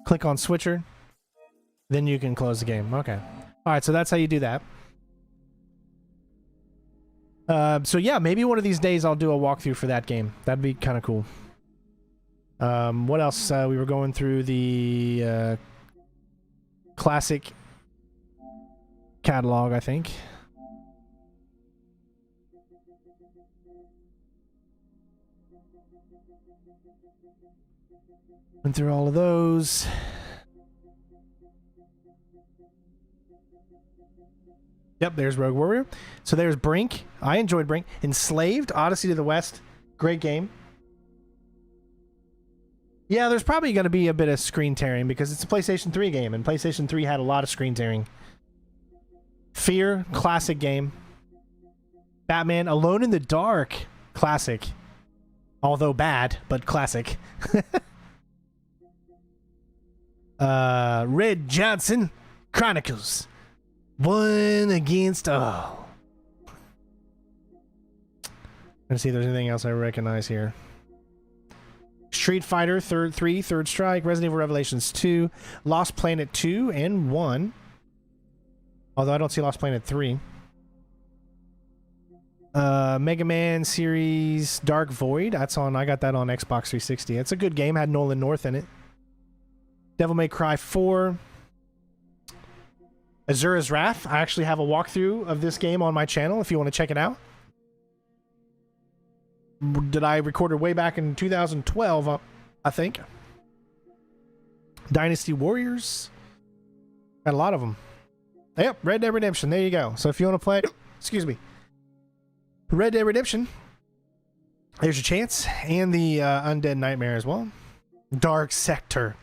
Click on switcher. Then you can close the game. Okay. All right, so that's how you do that. So yeah, maybe one of these days I'll do a walkthrough for that game. That'd be kind of cool. What else? We were going through the classic catalog, I think. Went through all of those. Yep, there's Rogue Warrior. So there's Brink. I enjoyed Brink. Enslaved, Odyssey to the West. Great game. Yeah, there's probably going to be a bit of screen tearing because it's a PlayStation 3 game, and PlayStation 3 had a lot of screen tearing. Fear, classic game. Batman, Alone in the Dark, classic. Although bad, but classic. Red Johnson, Chronicles. One against all. Let's see if there's anything else I recognize here. Street Fighter, Third Strike, Resident Evil Revelations 2, Lost Planet 2 and 1. Although I don't see Lost Planet 3. Mega Man series Dark Void. I got that on Xbox 360. It's a good game. Had Nolan North in it. Devil May Cry 4. Azura's Wrath. I actually have a walkthrough of this game on my channel if you want to check it out. Did I record it way back in 2012, I think. Dynasty Warriors. Got a lot of them. Yep, Red Dead Redemption. There you go. So if you want to play, excuse me, Red Dead Redemption, there's your chance. And the Undead Nightmare as well. Dark Sector.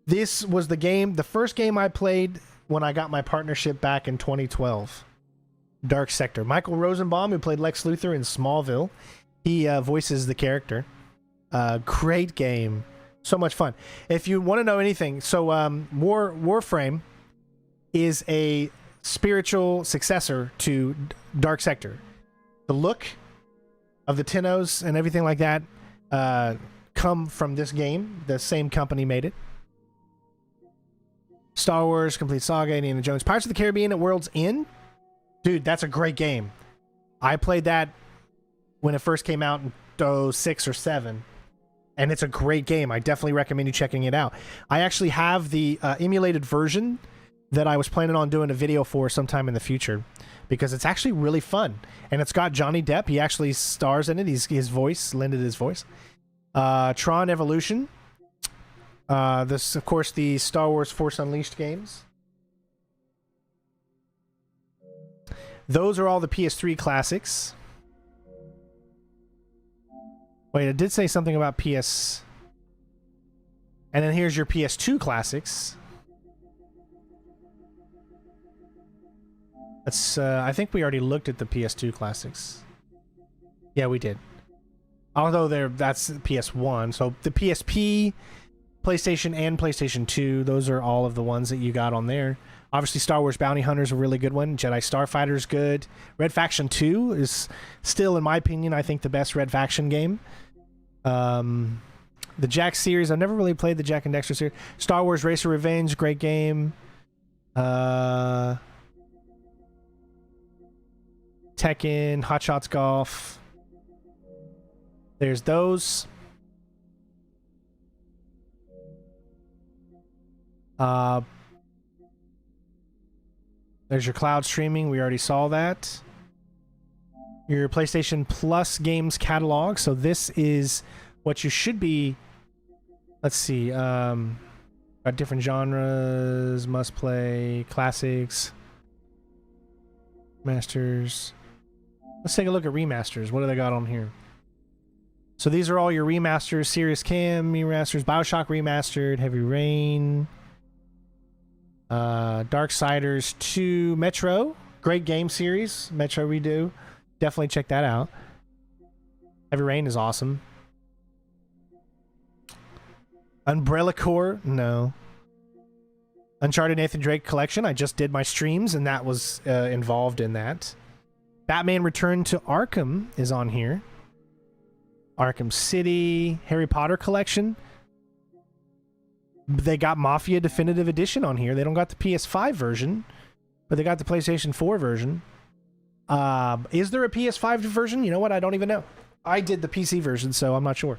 This was the first game I played when I got my partnership back in 2012. Dark Sector. Michael Rosenbaum, who played Lex Luthor in Smallville, he voices the character. Great game. So much fun. If you want to know anything, so Warframe is a spiritual successor to Dark Sector. The look of the Tennos and everything like that come from this game. The same company made it. Star Wars, Complete Saga, Indiana Jones, Pirates of the Caribbean at World's End. Dude, that's a great game. I played that when it first came out in 06 or 07. And it's a great game. I definitely recommend you checking it out. I actually have the emulated version that I was planning on doing a video for sometime in the future because it's actually really fun. And it's got Johnny Depp. He actually stars in it. His voice, lended his voice. Tron Evolution. This, of course, the Star Wars Force Unleashed games. Those are all the PS3 classics. Wait, it did say something about PS... And then here's your PS2 classics. That's, I think we already looked at the PS2 classics. Yeah, we did. Although that's PS1. So the PSP, PlayStation, and PlayStation 2, those are all of the ones that you got on there. Obviously, Star Wars Bounty Hunter is a really good one. Jedi Starfighter is good. Red Faction 2 is still, in my opinion, I think the best Red Faction game. The Jack series, I've never really played the Jack and Dexter series. Star Wars Racer Revenge, great game. Tekken, Hot Shots Golf. There's those. There's your cloud streaming. We already saw that. Your PlayStation Plus games catalog. So this is what you should be. Let's see. Got different genres, must play, classics, masters. Let's take a look at remasters. What do they got on here? So these are all your remasters. Serious Cam remasters, BioShock Remastered, Heavy Rain, Darksiders 2, Metro. Great game series. Metro Redo. Definitely check that out. Heavy Rain is awesome. Umbrella Corps, no. Uncharted Nathan Drake Collection, I just did my streams and that was involved in that. Batman Return to Arkham is on here. Arkham City, Harry Potter Collection. They got Mafia Definitive Edition on here. They don't got the PS5 version, but they got the PlayStation 4 version. Is there a PS5 version? You know what? I don't even know. I did the PC version, so I'm not sure.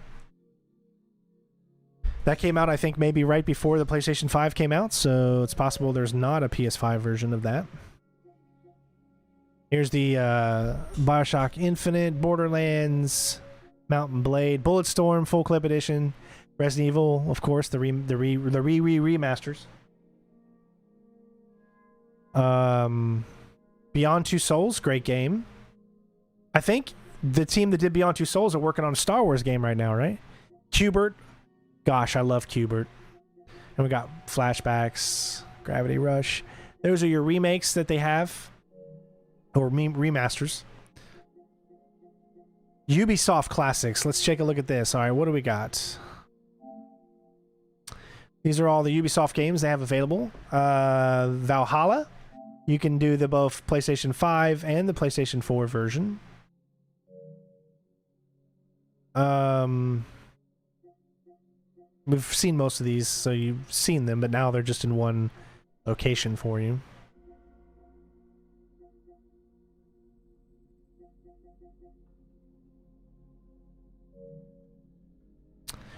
That came out, I think, maybe right before the PlayStation 5 came out, so it's possible there's not a PS5 version of that. Here's the BioShock Infinite, Borderlands, Mountain Blade, Bulletstorm, Full Clip Edition, Resident Evil, of course, the remasters. Beyond Two Souls, great game. I think the team that did Beyond Two Souls are working on a Star Wars game right now, right? Qbert. Gosh, I love Qbert. And we got Flashbacks, Gravity Rush. Those are your remakes that they have. Or remasters. Ubisoft Classics. Let's take a look at this. All right, what do we got? These are all the Ubisoft games they have available. Valhalla. You can do the both PlayStation 5 and the PlayStation 4 version. We've seen most of these, so you've seen them, but now they're just in one location for you.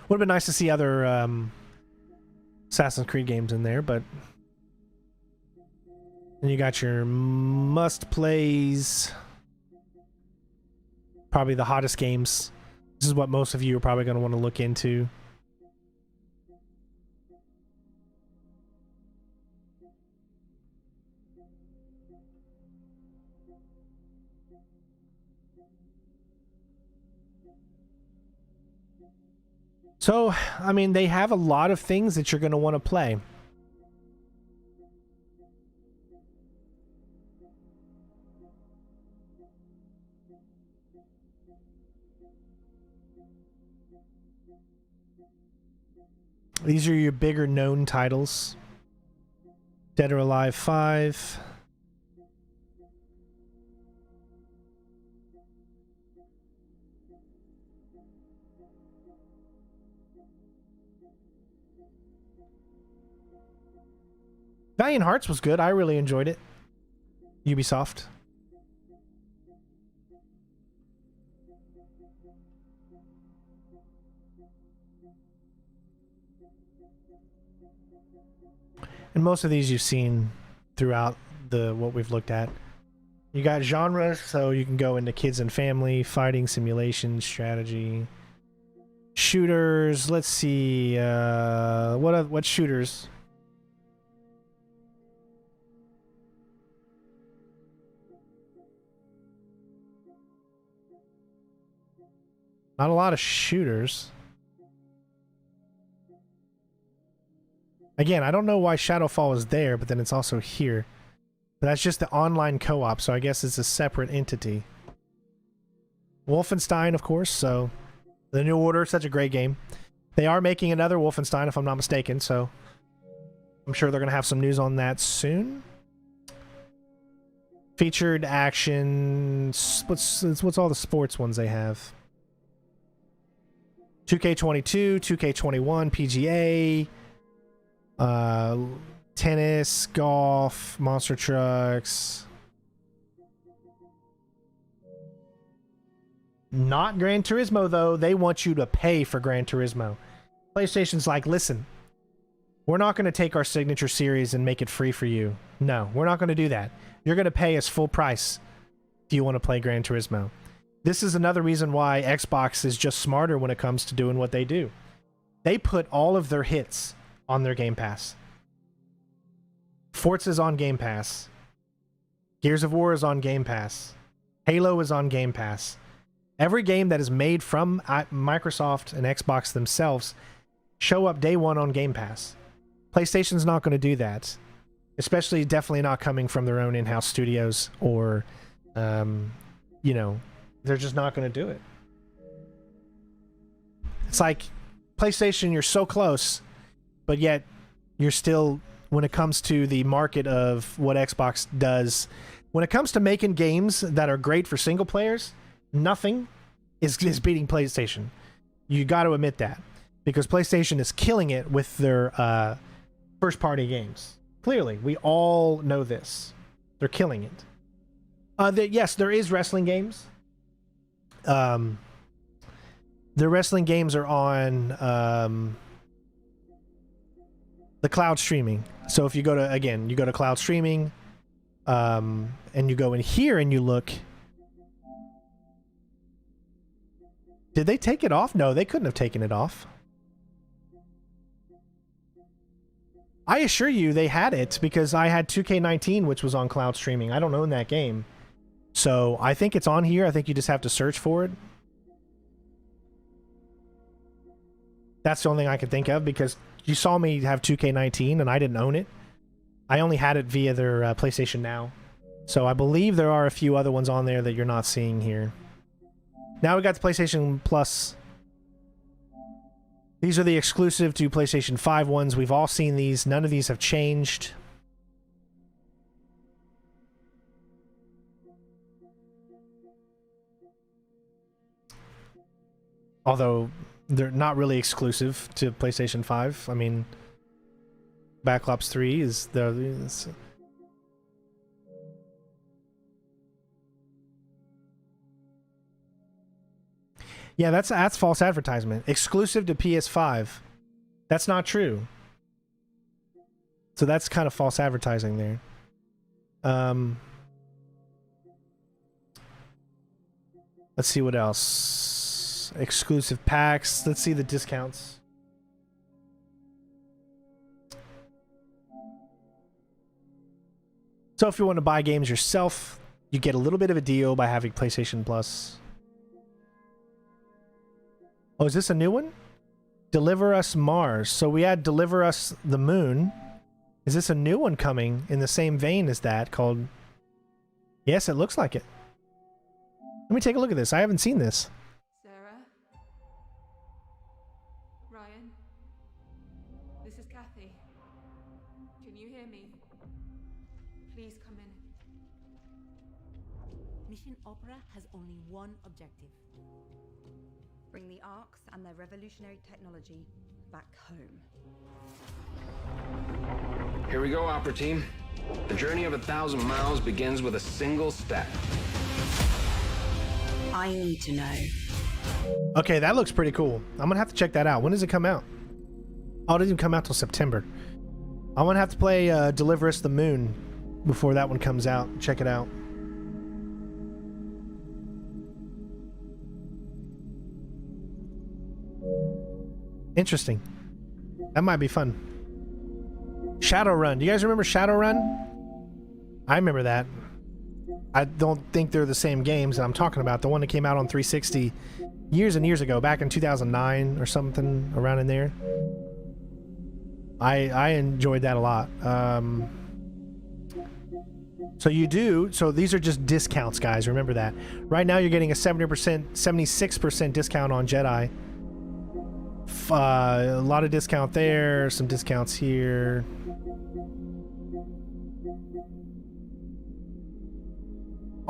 Would have been nice to see other Assassin's Creed games in there, but then you got your must-plays. Probably the hottest games. This is what most of you are probably going to want to look into. So, I mean, they have a lot of things that you're going to want to play. These are your bigger known titles. Dead or Alive 5. Valiant Hearts was good. I really enjoyed it. Ubisoft. And most of these you've seen throughout what we've looked at. You got genres, so you can go into kids and family, fighting, simulation, strategy, shooters. Let's see, what shooters? Not a lot of shooters. Again, I don't know why Shadowfall is there, but then it's also here. But that's just the online co-op, so I guess it's a separate entity. Wolfenstein, of course, so The New Order, such a great game. They are making another Wolfenstein, if I'm not mistaken, so I'm sure they're going to have some news on that soon. Featured action. What's all the sports ones they have? 2K22, 2K21, PGA, tennis, golf, monster trucks. Not Gran Turismo, though. They want you to pay for Gran Turismo. PlayStation's like, listen, we're not going to take our signature series and make it free for you. No, we're not going to do that. You're going to pay us full price if you want to play Gran Turismo. This is another reason why Xbox is just smarter when it comes to doing what they do. They put all of their hits on their Game Pass. Forza's on Game Pass. Gears of War is on Game Pass. Halo is on Game Pass. Every game that is made from Microsoft and Xbox themselves show up day one on Game Pass. PlayStation's not going to do that. Especially definitely not coming from their own in-house studios or, you know, they're just not going to do it. It's like PlayStation, you're so close, but yet you're still, when it comes to the market of what Xbox does, when it comes to making games that are great for single players, nothing is beating PlayStation. You got to admit that, because PlayStation is killing it with their first-party games. Clearly, we all know this. They're killing it. Yes, there is wrestling games. The wrestling games are on the cloud streaming. So if you go to cloud streaming, and you go in here and you look. Did they take it off? No, they couldn't have taken it off. I assure you they had it because I had 2K19, which was on cloud streaming. I don't own that game. So I think it's on here. I think you just have to search for it. That's the only thing I can think of because you saw me have 2K19 and I didn't own it. I only had it via their PlayStation Now. So I believe there are a few other ones on there that you're not seeing here. Now we got the PlayStation Plus. These are the exclusive to PlayStation 5 ones. We've all seen these. None of these have changed. Although they're not really exclusive to PlayStation 5. I mean, Black Ops 3 is the... Yeah, that's false advertisement. Exclusive to PS5. That's not true. So that's kind of false advertising there. Let's see what else. Exclusive packs. Let's see the discounts. So if you want to buy games yourself, you get a little bit of a deal by having PlayStation Plus. Oh, is this a new one? Deliver Us Mars. So we had Deliver Us the Moon. Is this a new one coming in the same vein as that called... Yes, it looks like it. Let me take a look at this. I haven't seen this. Sarah? Ryan? This is Kathy. Can you hear me? Please come in. Mission Opera has only one objective. Bring the Arks and their revolutionary technology back home. Here we go, Opera Team. The journey of 1,000 miles begins with a single step. I need to know. Okay, that looks pretty cool. I'm gonna have to check that out. When does it come out? Oh, it doesn't come out till September. I'm gonna have to play Deliver Us the Moon before that one comes out. Check it out. Interesting. That might be fun. Shadowrun. Do you guys remember Shadowrun? I remember that. I don't think they're the same games that I'm talking about. The one that came out on 360 years and years ago, back in 2009 or something around in there. I enjoyed that a lot. So you do. So these are just discounts, guys. Remember that. Right now you're getting a 76% discount on Jedi. A lot of discount there. Some discounts here.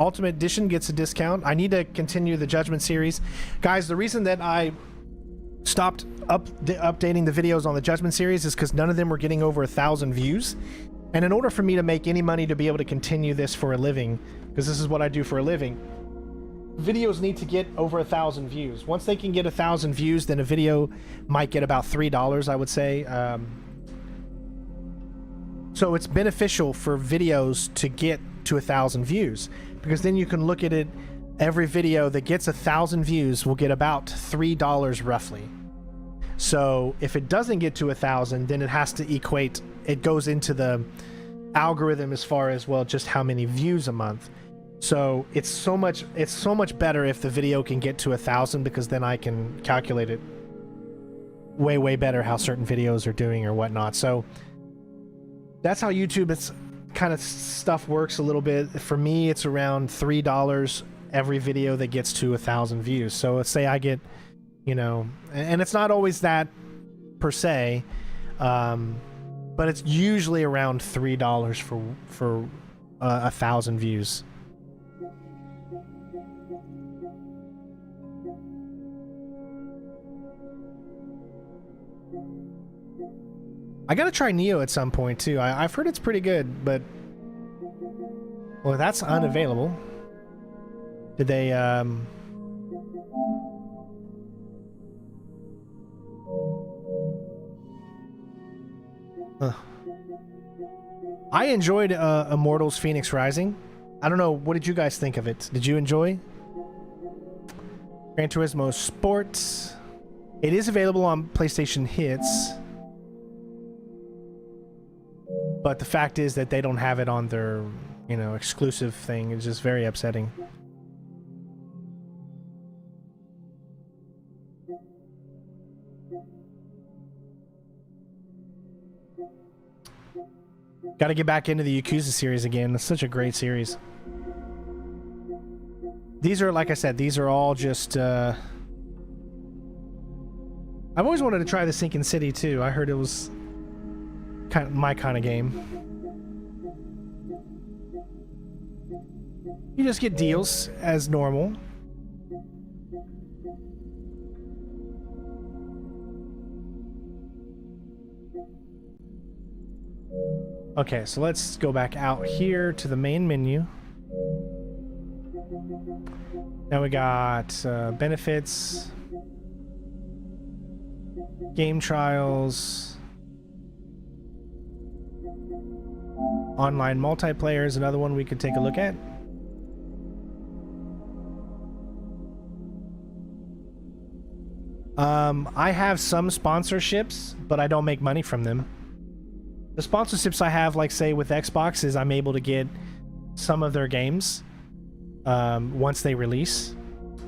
Ultimate Edition gets a discount. I need to continue the Judgment series. Guys, the reason that I stopped updating the videos on the Judgment series is because none of them were getting over 1,000 views. And in order for me to make any money to be able to continue this for a living, because this is what I do for a living, videos need to get over 1,000 views. Once they can get 1,000 views, then a video might get about $3, I would say. So it's beneficial for videos to get to 1,000 views, because then you can look at it. Every video that gets 1,000 views will get about $3 roughly. So if it doesn't get to 1,000, then it has to equate. It goes into the algorithm as far as, well, just how many views a month. So it's so much better if the video can get to 1,000, because then I can calculate it way better how certain videos are doing or whatnot. So that's how YouTube, it's kind of stuff works a little bit. For me, it's around $3 every video that gets to 1,000 views. So let's say I get, you know, and it's not always that per se, but it's usually around $3 for 1,000 views. I gotta try Neo at some point too. I've heard it's pretty good, but well, that's unavailable. Did they I enjoyed Immortals Phoenix Rising. I don't know, what did you guys think of it? Did you enjoy Gran Turismo Sport? It is available on PlayStation Hits. But the fact is that they don't have it on their, you know, exclusive thing. It's just very upsetting. Got to get back into the Yakuza series again. It's such a great series. These are, like I said, these are all just... I've always wanted to try the Sinking City too. I heard it was kind of my kind of game. You just get deals as normal. Okay, so let's go back out here to the main menu. Now we got benefits, game trials, online multiplayer is another one we could take a look at. I have some sponsorships, but I don't make money from them. The sponsorships I have, like say with Xbox, is I'm able to get some of their games once they release.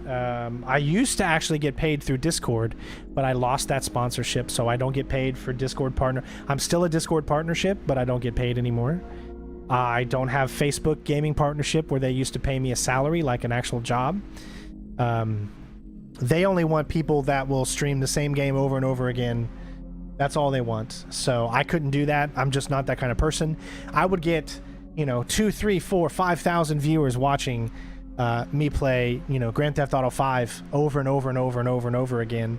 I used to actually get paid through Discord, but I lost that sponsorship, so I don't get paid for Discord partner. I'm still a Discord partnership, but I don't get paid anymore. I don't have Facebook gaming partnership where they used to pay me a salary like an actual job. They only want people that will stream the same game over and over again. That's all they want. So I couldn't do that. I'm just not that kind of person. I would get, you know, 2, 3, 4, 5,000 viewers watching me play, you know, Grand Theft Auto 5 over and over and over and over and over again.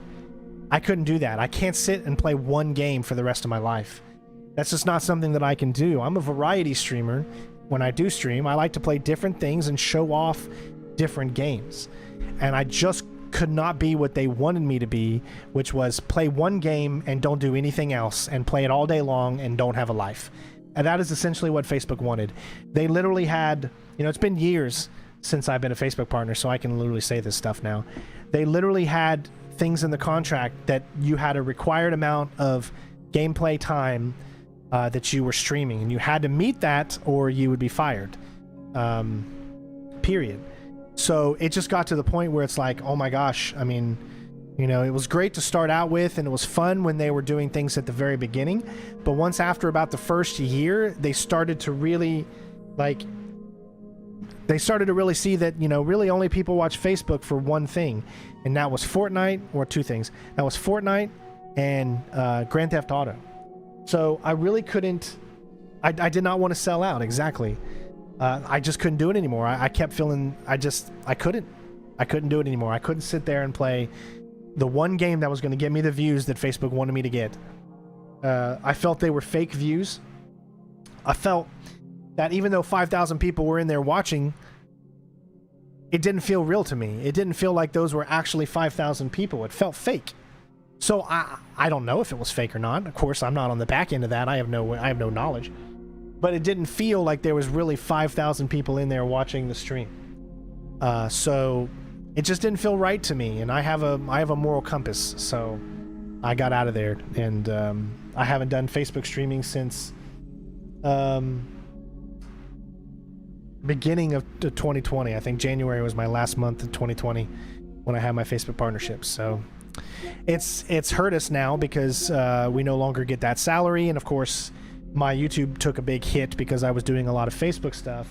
I couldn't do that. I can't sit and play one game for the rest of my life. That's just not something that I can do. I'm a variety streamer. When I do stream, I like to play different things and show off different games. And I just could not be what they wanted me to be, which was play one game and don't do anything else and play it all day long and don't have a life. And that is essentially what Facebook wanted. They literally had, you know, it's been years since I've been a Facebook partner, so I can literally say this stuff now. They literally had things in the contract that you had a required amount of gameplay time that you were streaming, and you had to meet that or you would be fired. Period. So it just got to the point where it's like, oh my gosh, I mean, you know, it was great to start out with, and it was fun when they were doing things at the very beginning. But once after about the first year, they started to really, like, they started to really see that, you know, really only people watch Facebook for one thing. And that was Fortnite, or two things. That was Fortnite and Grand Theft Auto. So I really couldn't, I did not want to sell out, exactly. I just couldn't do it anymore. I kept feeling, I couldn't do it anymore. I couldn't sit there and play the one game that was going to get me the views that Facebook wanted me to get. I felt they were fake views. I felt that even though 5,000 people were in there watching, it didn't feel real to me. It didn't feel like those were actually 5,000 people. It felt fake. So I don't know if it was fake or not. Of course, I'm not on the back end of that. I have no knowledge. But it didn't feel like there was really 5,000 people in there watching the stream. So it just didn't feel right to me. And I have a moral compass, so I got out of there. And I haven't done Facebook streaming since beginning of 2020. I think January was my last month of 2020 when I had my Facebook partnership. So it's hurt us now because we no longer get that salary, and of course my YouTube took a big hit because I was doing a lot of Facebook stuff.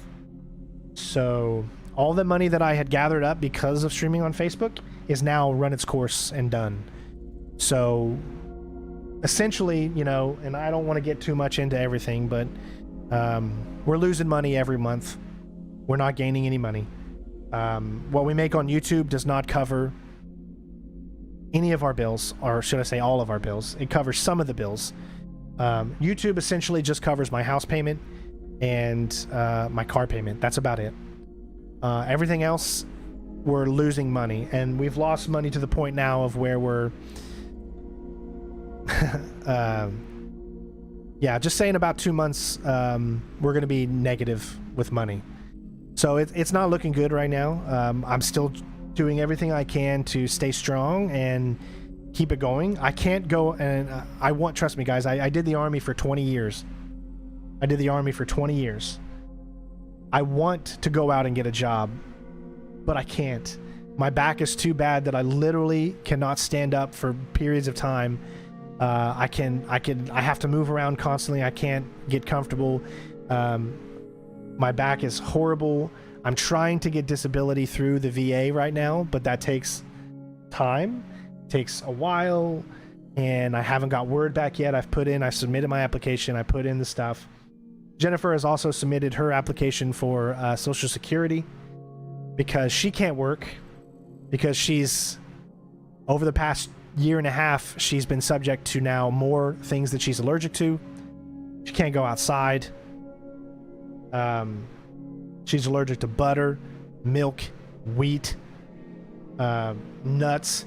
So all the money that I had gathered up because of streaming on Facebook is now run its course and done. So essentially, you know, and I don't want to get too much into everything, but we're losing money every month. We're not gaining any money. What we make on YouTube does not cover any of our bills, or should I say all of our bills. It covers some of the bills. YouTube essentially just covers my house payment and my car payment. That's about it. Everything else, we're losing money, and we've lost money to the point now of where we're yeah, just saying about 2 months we're gonna be negative with money. So it's not looking good right now. I'm still doing everything I can to stay strong and keep it going. I can't go and trust me guys, I did the army for 20 years. I did the Army for 20 years. I want to go out and get a job, but I can't. My back is too bad that I literally cannot stand up for periods of time. I have to move around constantly. I can't get comfortable. My back is horrible. I'm trying to get disability through the VA right now, but that takes time, takes a while, and I haven't got word back yet. I submitted my application, I put in the stuff. Jennifer has also submitted her application for Social Security because she can't work, because she's, over the past year and a half, she's been subject to now more things that she's allergic to. She can't go outside. She's allergic to butter, milk, wheat, nuts.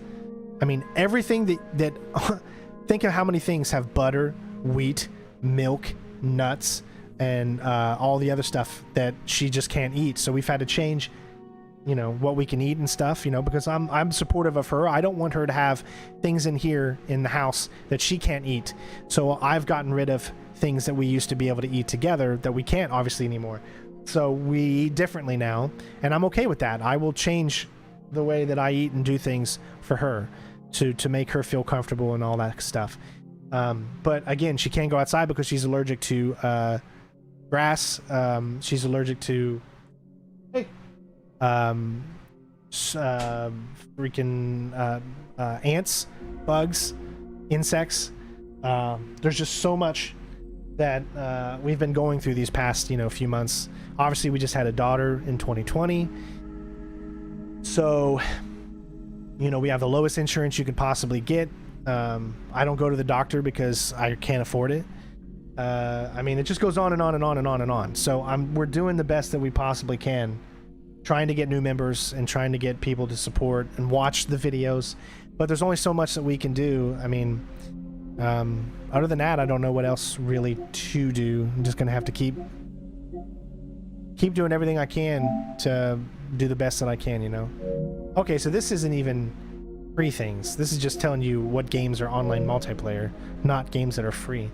I mean, everything that think of how many things have butter, wheat, milk, nuts, and all the other stuff that she just can't eat. So we've had to change, what we can eat and stuff, because I'm supportive of her. I don't want her to have things in here in the house that she can't eat. So I've gotten rid of things that we used to be able to eat together that we can't obviously anymore. So we eat differently now, and I'm okay with that. I will change the way that I eat and do things for her to make her feel comfortable and all that stuff. But again, she can't go outside because she's allergic to grass. She's allergic to ants, bugs, insects. There's just so much that we've been going through these past few months. Obviously, we just had a daughter in 2020, so we have the lowest insurance you could possibly get. I don't go to the doctor because I can't afford it. I mean, it just goes on and on and on and on and on. So we're doing the best that we possibly can, trying to get new members and trying to get people to support and watch the videos. But there's only so much that we can do. I mean, other than that, I don't know what else really to do. I'm just gonna have to keep doing everything I can to do the best that I can, Okay, so this isn't even free things. This is just telling you what games are online multiplayer, not games that are free.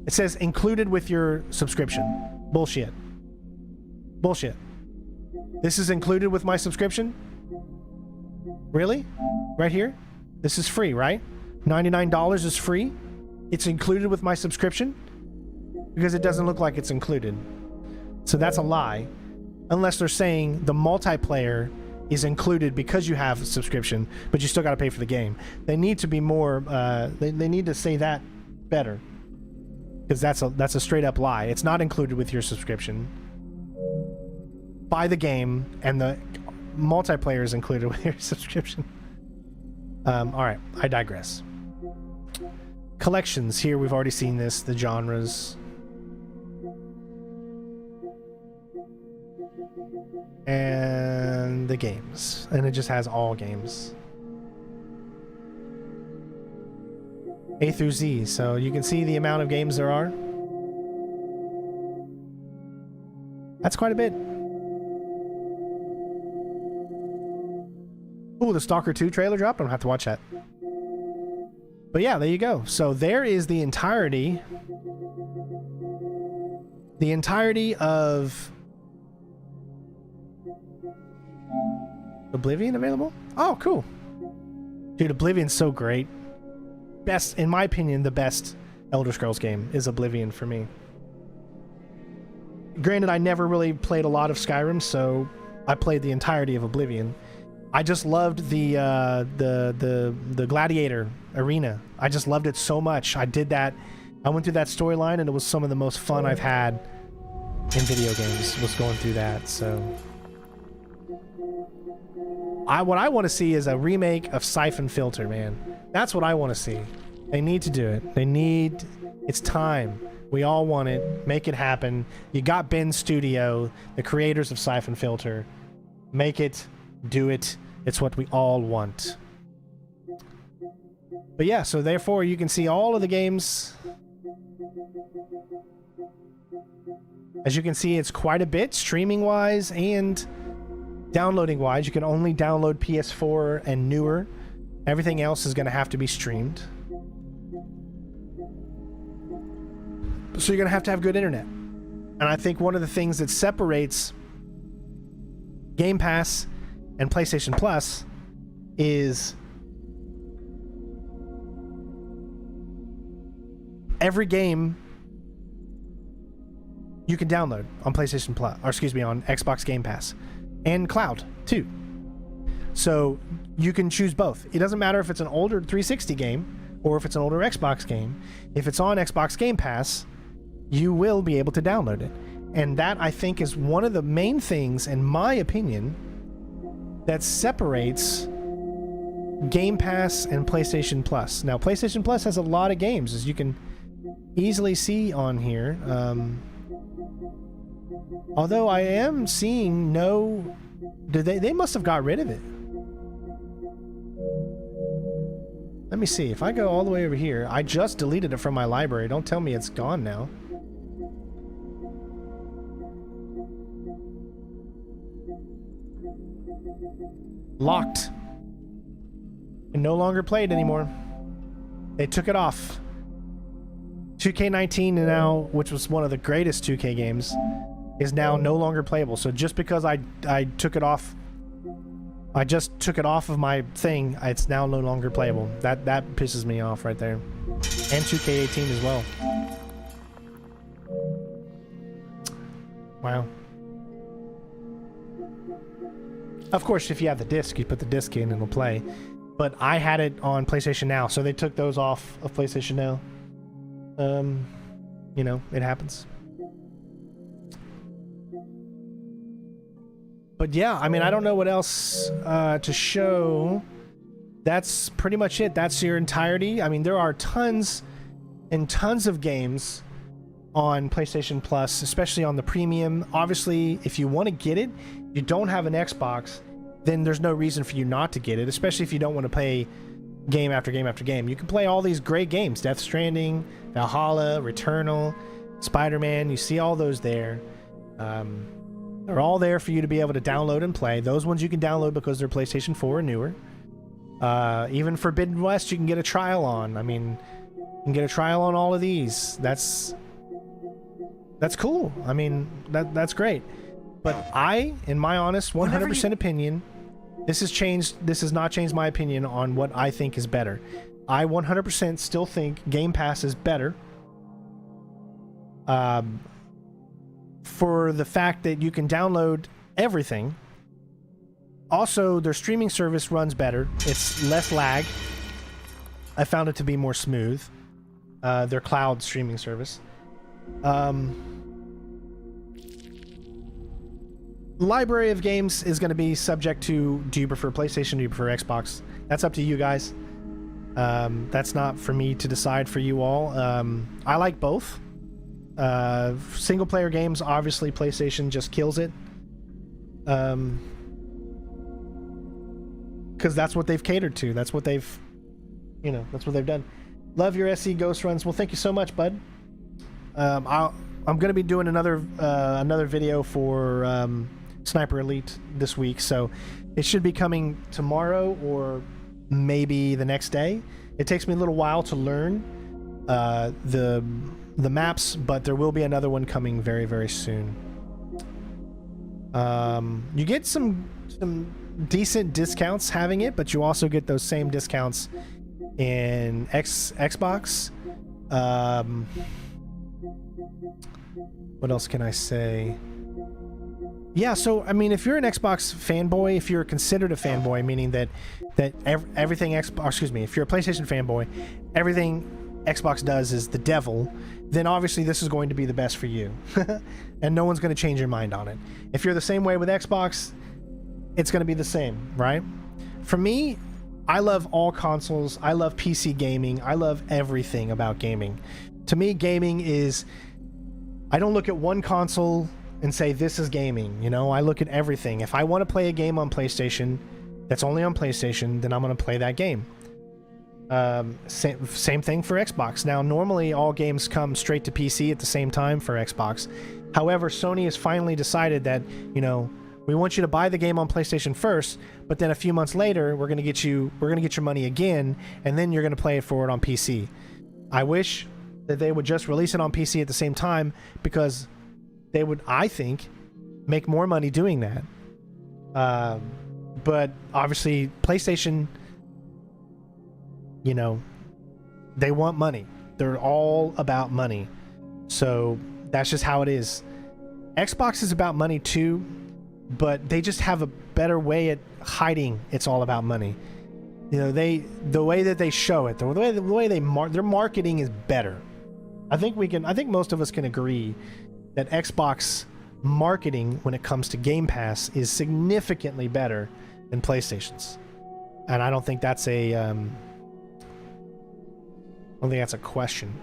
It says included with your subscription. Bullshit. Bullshit. This is included with my subscription? Really? Right here? This is free, right? $99 is free? It's included with my subscription? Because it doesn't look like it's included. So that's a lie. Unless they're saying the multiplayer is included because you have a subscription, but you still got to pay for the game. They need to be more, they need to say that better. Because that's a straight up lie. It's not included with your subscription. Buy the game, and the multiplayer is included with your subscription. Alright, I digress. Collections. Here we've already seen this, the genres. And the games. And it just has all games. A through Z, so you can see the amount of games there are. That's quite a bit. Ooh, the Stalker 2 trailer dropped? I don't have to watch that. But yeah, there you go. So there is the entirety of Oblivion available? Oh, cool. Dude, Oblivion's so great. Best, in my opinion, the best Elder Scrolls game is Oblivion for me. Granted, I never really played a lot of Skyrim, so I played the entirety of Oblivion. I just loved the Gladiator arena. I just loved it so much. I did that. I went through that storyline, and it was some of the most fun I've had in video games, was going through that. So what I want to see is a remake of Siphon Filter, man. That's what I want to see. They need to do it. It's time. We all want it. Make it happen. You got Ben Studio, the creators of Siphon Filter. Make it. Do it. It's what we all want. But yeah, so therefore you can see all of the games. As you can see, it's quite a bit streaming-wise and downloading-wise. You can only download PS4 and newer. Everything else is going to have to be streamed. So you're going to have good internet. And I think one of the things that separates Game Pass and PlayStation Plus is every game you can download on PlayStation Plus, or excuse me, on Xbox Game Pass and cloud too. So you can choose both. It doesn't matter if it's an older 360 game or if it's an older Xbox game. If it's on Xbox Game Pass, you will be able to download it. And that, I think, is one of the main things, in my opinion, that separates Game Pass and PlayStation Plus. Now, PlayStation Plus has a lot of games, as you can easily see on here. Although I am seeing no... They must have got rid of it. Let me see. If I go all the way over here, I just deleted it from my library. Don't tell me it's gone now. Locked. And no longer played anymore. They took it off. 2K19 now, which was one of the greatest 2K games, is now no longer playable. So just because I took it off, I just took it off of my thing, it's now no longer playable. That pisses me off right there. And 2K18 as well. Wow. Of course, if you have the disc, you put the disc in and it'll play. But I had it on PlayStation Now, so they took those off of PlayStation Now. You know, it happens. But yeah, I mean, I don't know what else to show. That's pretty much it. That's your entirety. I mean, there are tons and tons of games on PlayStation Plus, especially on the premium. Obviously, if you want to get it, you don't have an Xbox, then there's no reason for you not to get it, especially if you don't want to play game after game after game. You can play all these great games. Death Stranding, Valhalla, Returnal, Spider-Man. You see all those there. They're all there for you to be able to download and play. Those ones you can download because they're PlayStation 4 and newer. Even Forbidden West, you can get a trial on. I mean, you can get a trial on all of these. That's cool. I mean, that's great. But in my honest 100% opinion, this has not changed my opinion on what I think is better. I 100% still think Game Pass is better. For the fact that you can download everything. Also, their streaming service runs better. It's less lag. I found it to be more smooth. Their cloud streaming service. Library of games is going to be subject to, do you prefer PlayStation, do you prefer Xbox? That's up to you guys. That's not for me to decide for you all. I like both. Single player games, obviously PlayStation just kills it. Because that's what they've catered to. That's what they've done. Love your SE Ghost runs. Well, thank you so much, bud. I'm going to be doing another video for Sniper Elite this week, so it should be coming tomorrow or maybe the next day. It takes me a little while to learn the maps, but there will be another one coming very, very soon. You get some decent discounts having it, but you also get those same discounts in Xbox. What else can I say? Yeah, so I mean, if you're an Xbox fanboy, if you're considered a fanboy, meaning that everything Xbox, excuse me, if you're a PlayStation fanboy, everything Xbox does is the devil, then obviously this is going to be the best for you. And no one's going to change your mind on it. If you're the same way with Xbox, it's going to be the same, right? For me, I love all consoles. I love PC gaming. I love everything about gaming. To me, gaming is... I don't look at one console and say this is gaming, you know? I look at everything. If I want to play a game on PlayStation that's only on PlayStation, then I'm going to play that game. Same thing for Xbox. Now, normally all games come straight to PC at the same time for Xbox. However, Sony has finally decided that, you know, we want you to buy the game on PlayStation first, but then a few months later, we're going to get your money again, and then you're going to play it forward on PC. I wish that they would just release it on PC at the same time, because they would, I think, make more money doing that. But obviously PlayStation, you know, they want money. They're all about money. So that's just how it is. Xbox is about money too, but they just have a better way at hiding it's all about money. You know, the way that they show it, the way their marketing is better. I think most of us can agree that Xbox marketing when it comes to Game Pass is significantly better than PlayStation's. And I don't think that's a question.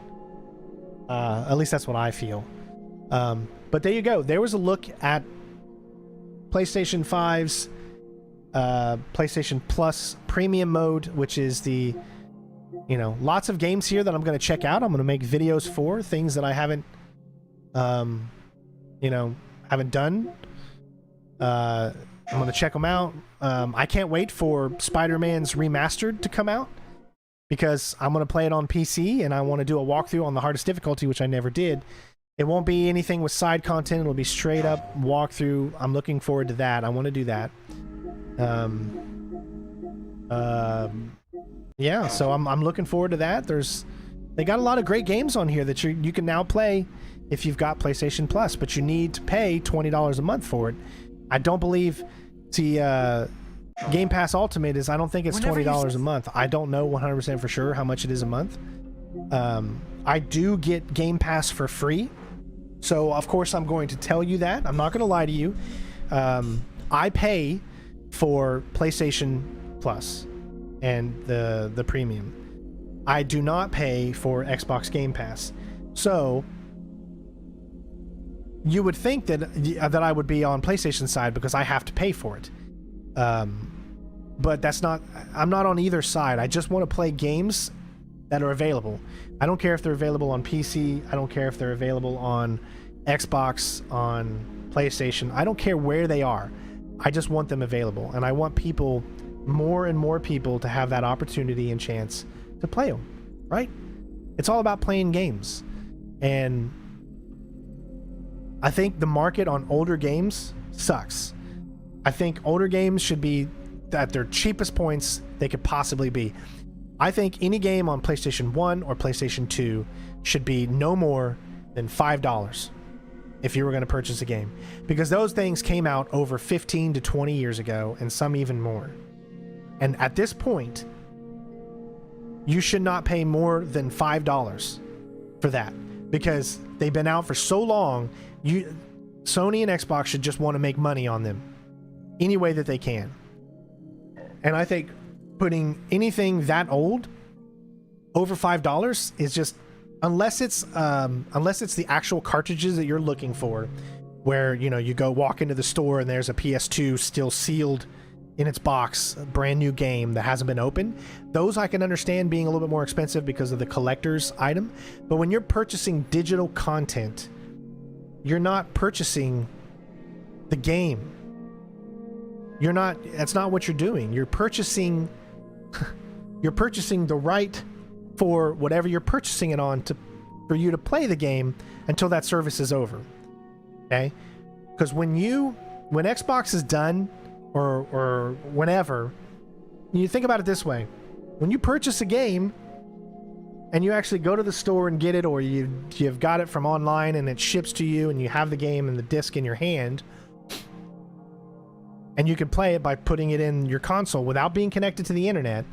At least that's what I feel. But there you go. There was a look at PlayStation 5's PlayStation Plus Premium Mode, which is the, you know, lots of games here that I'm going to check out. I'm going to make videos for things that I haven't, haven't done. I'm going to check them out. I can't wait for Spider-Man's Remastered to come out, because I'm going to play it on PC and I want to do a walkthrough on the hardest difficulty, which I never did. It won't be anything with side content. It'll be straight up walkthrough. I'm looking forward to that. I want to do that. Yeah, so I'm looking forward to that. They got a lot of great games on here that you can now play if you've got PlayStation Plus, but you need to pay $20 a month for it. I don't believe the Game Pass Ultimate is, I don't think it's $20 a month. I don't know 100% for sure how much it is a month. I do get Game Pass for free, so of course I'm going to tell you that. I'm not going to lie to you. I pay for PlayStation Plus and the premium. I do not pay for Xbox Game Pass. So you would think that I would be on PlayStation side because I have to pay for it. But that's not, I'm not on either side. I just want to play games that are available. I don't care if they're available on PC. I don't care if they're available on Xbox, on PlayStation. I don't care where they are. I just want them available. And I want people, more and more people, to have that opportunity and chance to play them, right? It's all about playing games. And I think the market on older games sucks. I think older games should be at their cheapest points they could possibly be. I think any game on PlayStation 1 or PlayStation 2 should be no more than $5 if you were going to purchase a game. Because those things came out over 15 to 20 years ago, and some even more. And at this point, you should not pay more than $5 for that. Because they've been out for so long, Sony and Xbox should just want to make money on them any way that they can. And I think putting anything that old over $5 is just, unless it's the actual cartridges that you're looking for, where, you know, you go walk into the store and there's a PS2 still sealed in its box, a brand new game that hasn't been opened. Those I can understand being a little bit more expensive because of the collector's item. But when you're purchasing digital content, you're not purchasing the game. That's not what you're doing. You're purchasing the right for whatever you're purchasing it on for you to play the game until that service is over. Okay? Because when Xbox is done, or whenever, you think about it this way. When you purchase a game and you actually go to the store and get it, or you've got it from online and it ships to you and you have the game and the disc in your hand, and you can play it by putting it in your console without being connected to the internet,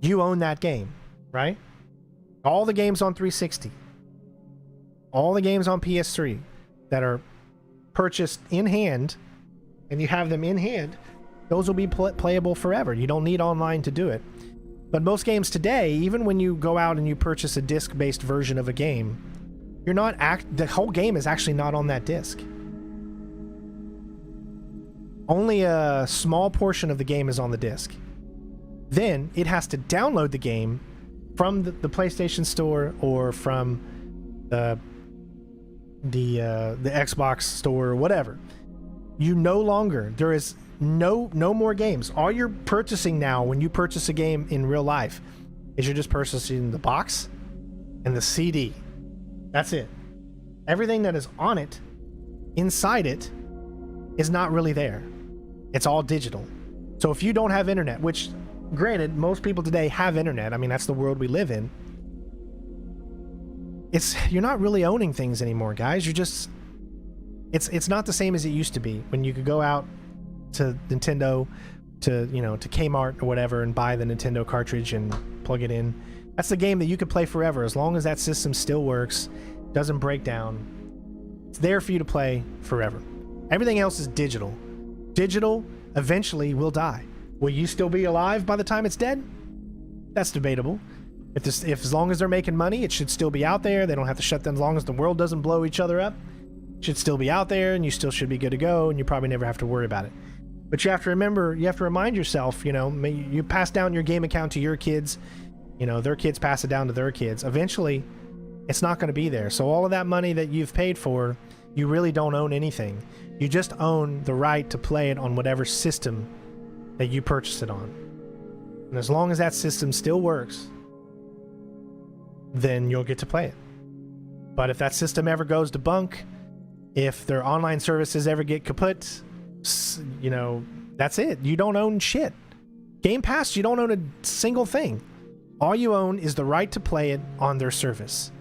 you own that game, right? All the games on 360, all the games on PS3 that are purchased in hand, and you have them in hand, those will be playable forever. You don't need online to do it. But most games today, even when you go out and you purchase a disc-based version of a game, the whole game is actually not on that disc. Only a small portion of the game is on the disc. Then it has to download the game from the PlayStation Store or from the Xbox Store or whatever. There is no more games. All you're purchasing now when you purchase a game in real life is you're just purchasing the box and the CD. That's it. Everything that is on it, inside it, is not really there. It's all digital. So if you don't have internet, which granted, most people today have internet. I mean, that's the world we live in. You're not really owning things anymore, guys. You're just, it's not the same as it used to be when you could go out to Nintendo, to Kmart or whatever and buy the Nintendo cartridge and plug it in. That's the game that you could play forever as long as that system still works, doesn't break down. It's there for you to play forever. Everything else is digital. Digital eventually will die. Will you still be alive by the time it's dead? That's debatable. If as long as they're making money, it should still be out there. They don't have to shut down. As long as the world doesn't blow each other up, it should still be out there, and you still should be good to go, and you probably never have to worry about it. But you have to remember, you have to remind yourself, you pass down your game account to your kids, their kids pass it down to their kids. Eventually, it's not going to be there. So all of that money that you've paid for, you really don't own anything. You just own the right to play it on whatever system that you purchased it on. And as long as that system still works, then you'll get to play it. But if that system ever goes to bunk, if their online services ever get kaput, that's it. You don't own shit. Game Pass, you don't own a single thing. All you own is the right to play it on their service.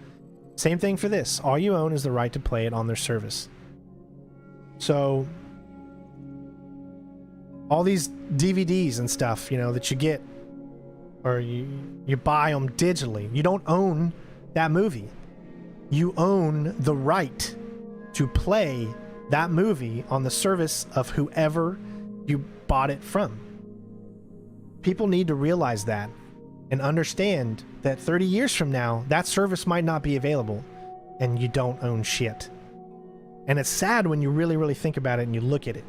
Same thing for this. All you own is the right to play it on their service. So all these DVDs and stuff, that you get, or you buy them digitally, you don't own that movie. You own the right to play that movie on the service of whoever you bought it from. People need to realize that and understand that 30 years from now, that service might not be available and you don't own shit. And it's sad when you really, really think about it and you look at it.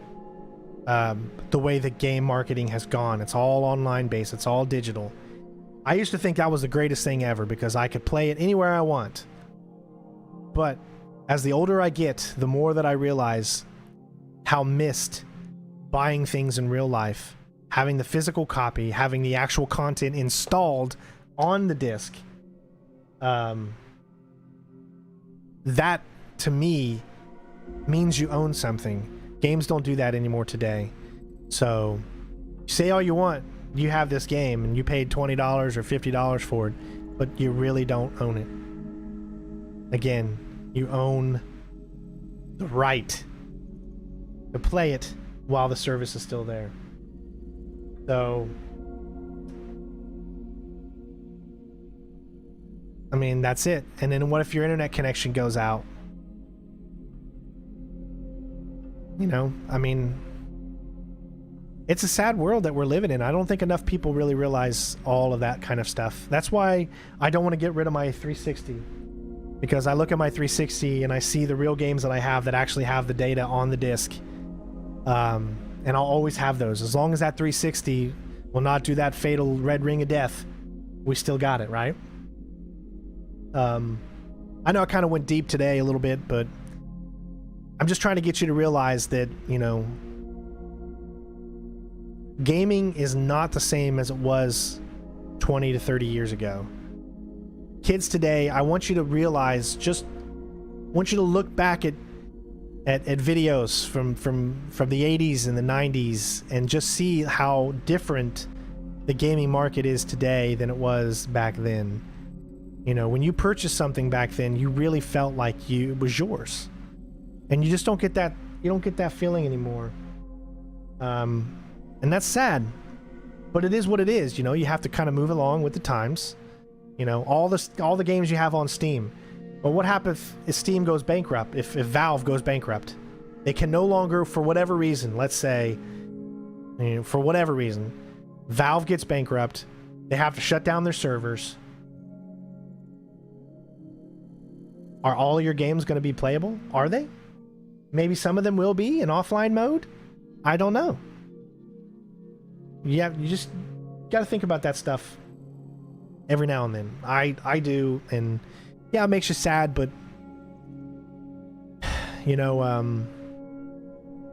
The way the game marketing has gone. It's all online based. It's all digital. I used to think that was the greatest thing ever because I could play it anywhere I want. But as the older I get, the more that I realize how missed buying things in real life, having the physical copy, having the actual content installed on the disc, that to me means you own something. Games don't do that anymore today. So say all you want, you have this game and you paid $20 or $50 for it, but you really don't own it. Again, you own the right to play it while the service is still there. So, I mean, that's it. And then what if your internet connection goes out? I mean, it's a sad world that we're living in. I don't think enough people really realize all of that kind of stuff. That's why I don't want to get rid of my 360. Because I look at my 360 and I see the real games that I have that actually have the data on the disc. And I'll always have those. As long as that 360 will not do that fatal red ring of death, we still got it, right? I know I kind of went deep today a little bit, but I'm just trying to get you to realize that, gaming is not the same as it was 20 to 30 years ago. Kids today, I want you to realize, want you to look back at videos from the 80s and the 90s and just see how different the gaming market is today than it was back then. When you purchased something back then, you really felt like it was yours. And you just don't get that, feeling anymore. And that's sad. But it is what it is, you have to kind of move along with the times. All the games you have on Steam. But what happens if Steam goes bankrupt, if Valve goes bankrupt? They can no longer, for whatever reason, let's say, for whatever reason, Valve gets bankrupt, they have to shut down their servers. Are all your games going to be playable? Are they? Maybe some of them will be in offline mode? I don't know. You just got to think about that stuff every now and then. I do, and yeah, it makes you sad, but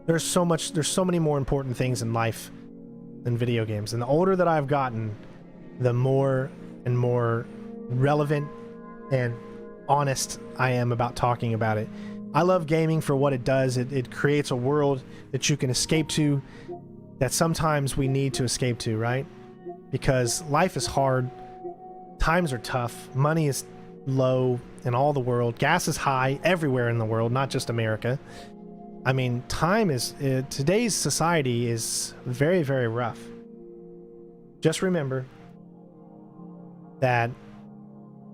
there's so many more important things in life than video games. And the older that I've gotten, the more and more relevant and honest I am about talking about it. I love gaming for what it does. It creates a world that you can escape to, that sometimes we need to escape to, right? Because life is hard, times are tough, money is low in all the world, gas is high everywhere in the world, not just America. I mean, time is, today's society is very, very rough. Just remember that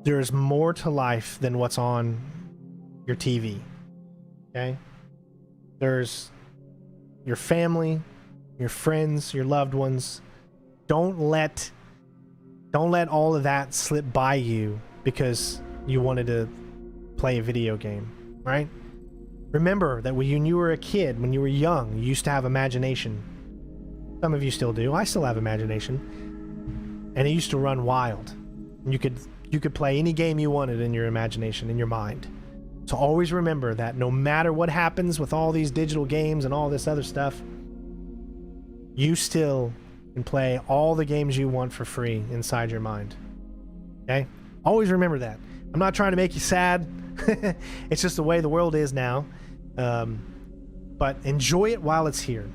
there's more to life than what's on your TV, okay? There's your family, your friends, your loved ones. Don't let all of that slip by you because you wanted to play a video game, right? Remember that when you were a kid, when you were young, you used to have imagination. Some of you still do. I still have imagination. And it used to run wild. You could play any game you wanted in your imagination, in your mind. So always remember that no matter what happens with all these digital games and all this other stuff, you still can play all the games you want for free inside your mind. Okay? Always remember that. I'm not trying to make you sad. It's just the way the world is now. But enjoy it while it's here.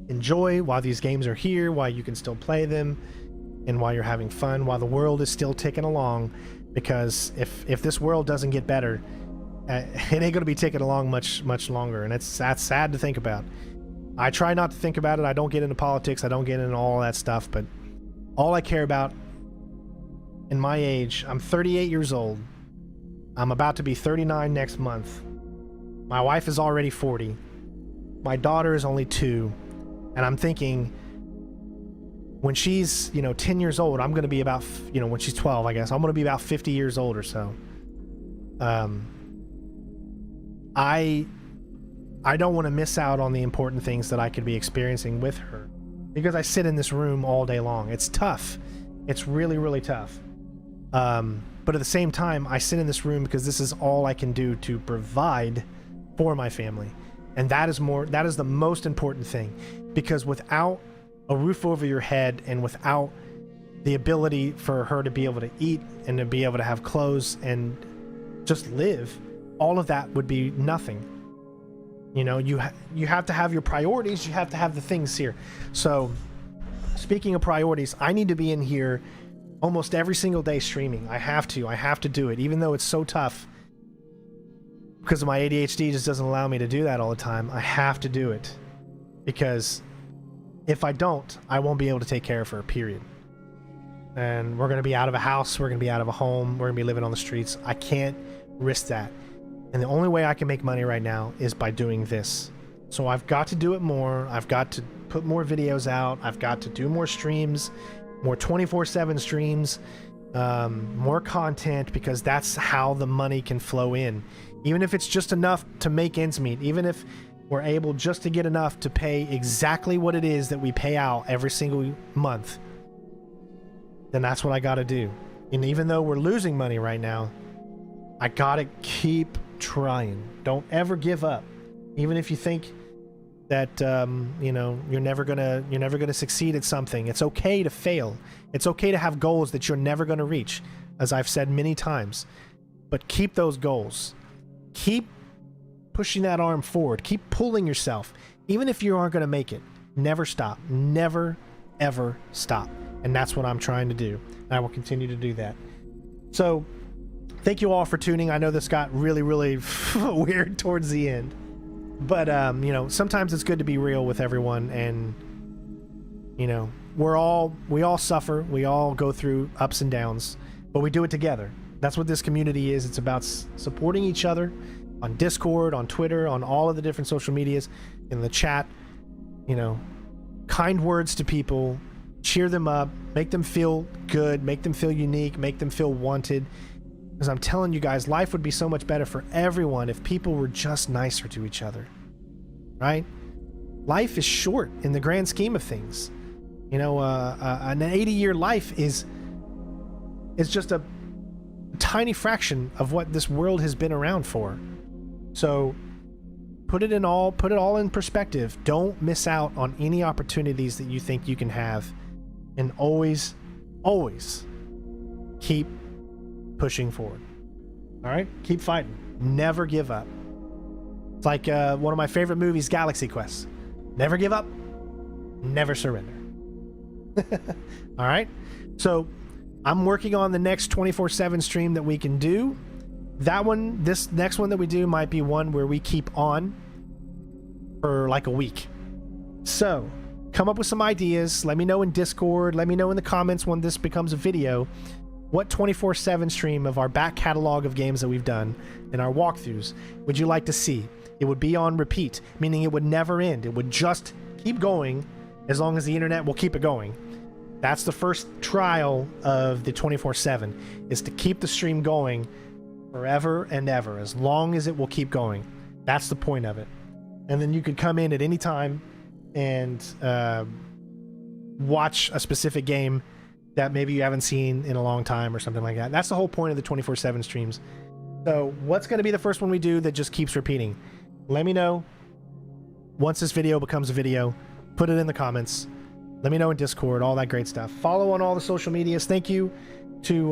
Enjoy while these games are here, while you can still play them, and while you're having fun, while the world is still ticking along. Because if this world doesn't get better, it ain't going to be ticking along much longer. And that's sad to think about. I try not to think about it. I don't get into politics. I don't get into all that stuff. But all I care about in my age, I'm 38 years old. I'm about to be 39 next month. My wife is already 40. My daughter is only 2. And I'm thinking, when she's, 10 years old, I'm going to be about, when she's 12, I guess, I'm going to be about 50 years old or so. I don't want to miss out on the important things that I could be experiencing with her, because I sit in this room all day long. It's tough. It's really, really tough. But at the same time, I sit in this room because this is all I can do to provide for my family. And that is the most important thing, because without a roof over your head and without the ability for her to be able to eat and to be able to have clothes and just live, all of that would be nothing. You have to have your priorities. You have to have the things here. So speaking of priorities, I need to be in here almost every single day streaming. I have to do it, even though it's so tough because of my ADHD just doesn't allow me to do that all the time. I have to do it, because if I don't, I won't be able to take care of her, period. And we're going to be out of a house. We're going to be out of a home. We're going to be living on the streets. I can't risk that. And the only way I can make money right now is by doing this. So I've got to do it more. I've got to put more videos out. I've got to do more streams, more 24/7 streams, more content, because that's how the money can flow in. Even if it's just enough to make ends meet, even if we're able just to get enough to pay exactly what it is that we pay out every single month, then that's what I got to do. And even though we're losing money right now, I got to keep trying. Don't ever give up. Even if you think that you're never gonna succeed at something, it's okay to fail. It's okay to have goals that you're never gonna reach, as I've said many times. But keep those goals. Keep pushing that arm forward. Keep pulling yourself. Even if you aren't gonna make it, never stop. Never, ever stop. And that's what I'm trying to do. And I will continue to do that. So thank you all for tuning. I know this got really, really weird towards the end. But, sometimes it's good to be real with everyone. And, we all suffer. We all go through ups and downs. But we do it together. That's what this community is. It's about supporting each other on Discord, on Twitter, on all of the different social medias, in the chat. Kind words to people. Cheer them up. Make them feel good. Make them feel unique. Make them feel wanted. Because I'm telling you guys, life would be so much better for everyone if people were just nicer to each other, right? Life is short in the grand scheme of things. An 80-year life is just a tiny fraction of what this world has been around for. So put it all in perspective. Don't miss out on any opportunities that you think you can have, and always keep pushing forward. All right? Keep fighting. Never give up. It's like one of my favorite movies, Galaxy Quest. Never give up. Never surrender. All right? So I'm working on the next 24/7 stream that we can do. That one, this next one that we do might be one where we keep on for like a week. So come up with some ideas. Let me know in Discord. Let me know in the comments when this becomes a video. What 24/7 stream of our back catalog of games that we've done in our walkthroughs would you like to see? It would be on repeat, meaning it would never end. It would just keep going as long as the internet will keep it going. That's the first trial of the 24/7, is to keep the stream going forever and ever, as long as it will keep going. That's the point of it. And then you could come in at any time and watch a specific game that maybe you haven't seen in a long time or something like that. That's the whole point of the 24/7 streams. So what's going to be the first one we do that just keeps repeating? Let me know once this video becomes a video. Put it in the comments. Let me know in Discord, all that great stuff. Follow on all the social medias. Thank you to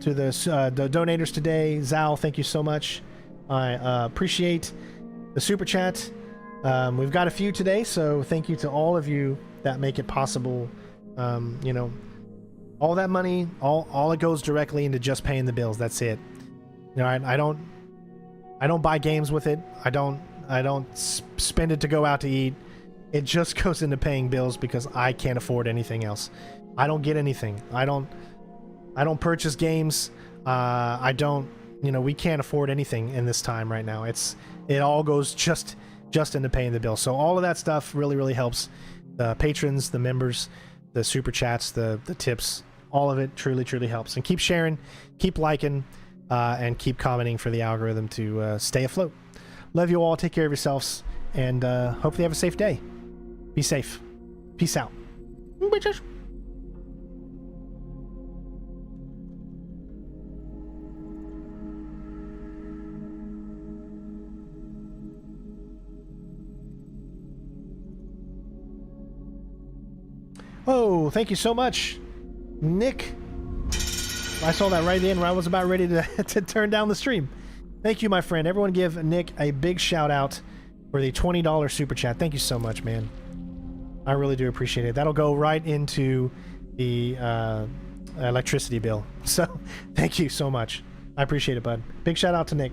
the donators today. Zal, thank you so much. I appreciate the super chat. We've got a few today, so thank you to all of you that make it possible. You know, all that money, all it goes directly into just paying the bills. That's it. You know, I don't buy games with it. I don't spend it to go out to eat. It just goes into paying bills because I can't afford anything else. I don't get anything. I don't purchase games. I don't, you know, we can't afford anything in this time right now. It all goes just into paying the bill. So all of that stuff really helps the patrons, the members, the super chats, the tips. All of it truly helps. And keep sharing, keep liking, and keep commenting for the algorithm to stay afloat. Love you all. Take care of yourselves, and hopefully have a safe day. Be safe. Peace out. Bitches. Oh, thank you so much, Nick. I saw that right in where I was about ready to turn down the stream. Thank you, my friend. Everyone give Nick a big shout out for the $20 super chat. Thank you so much, man. I really do appreciate it. That'll go right into the electricity bill. So thank you so much. I appreciate it, bud. Big shout out to Nick.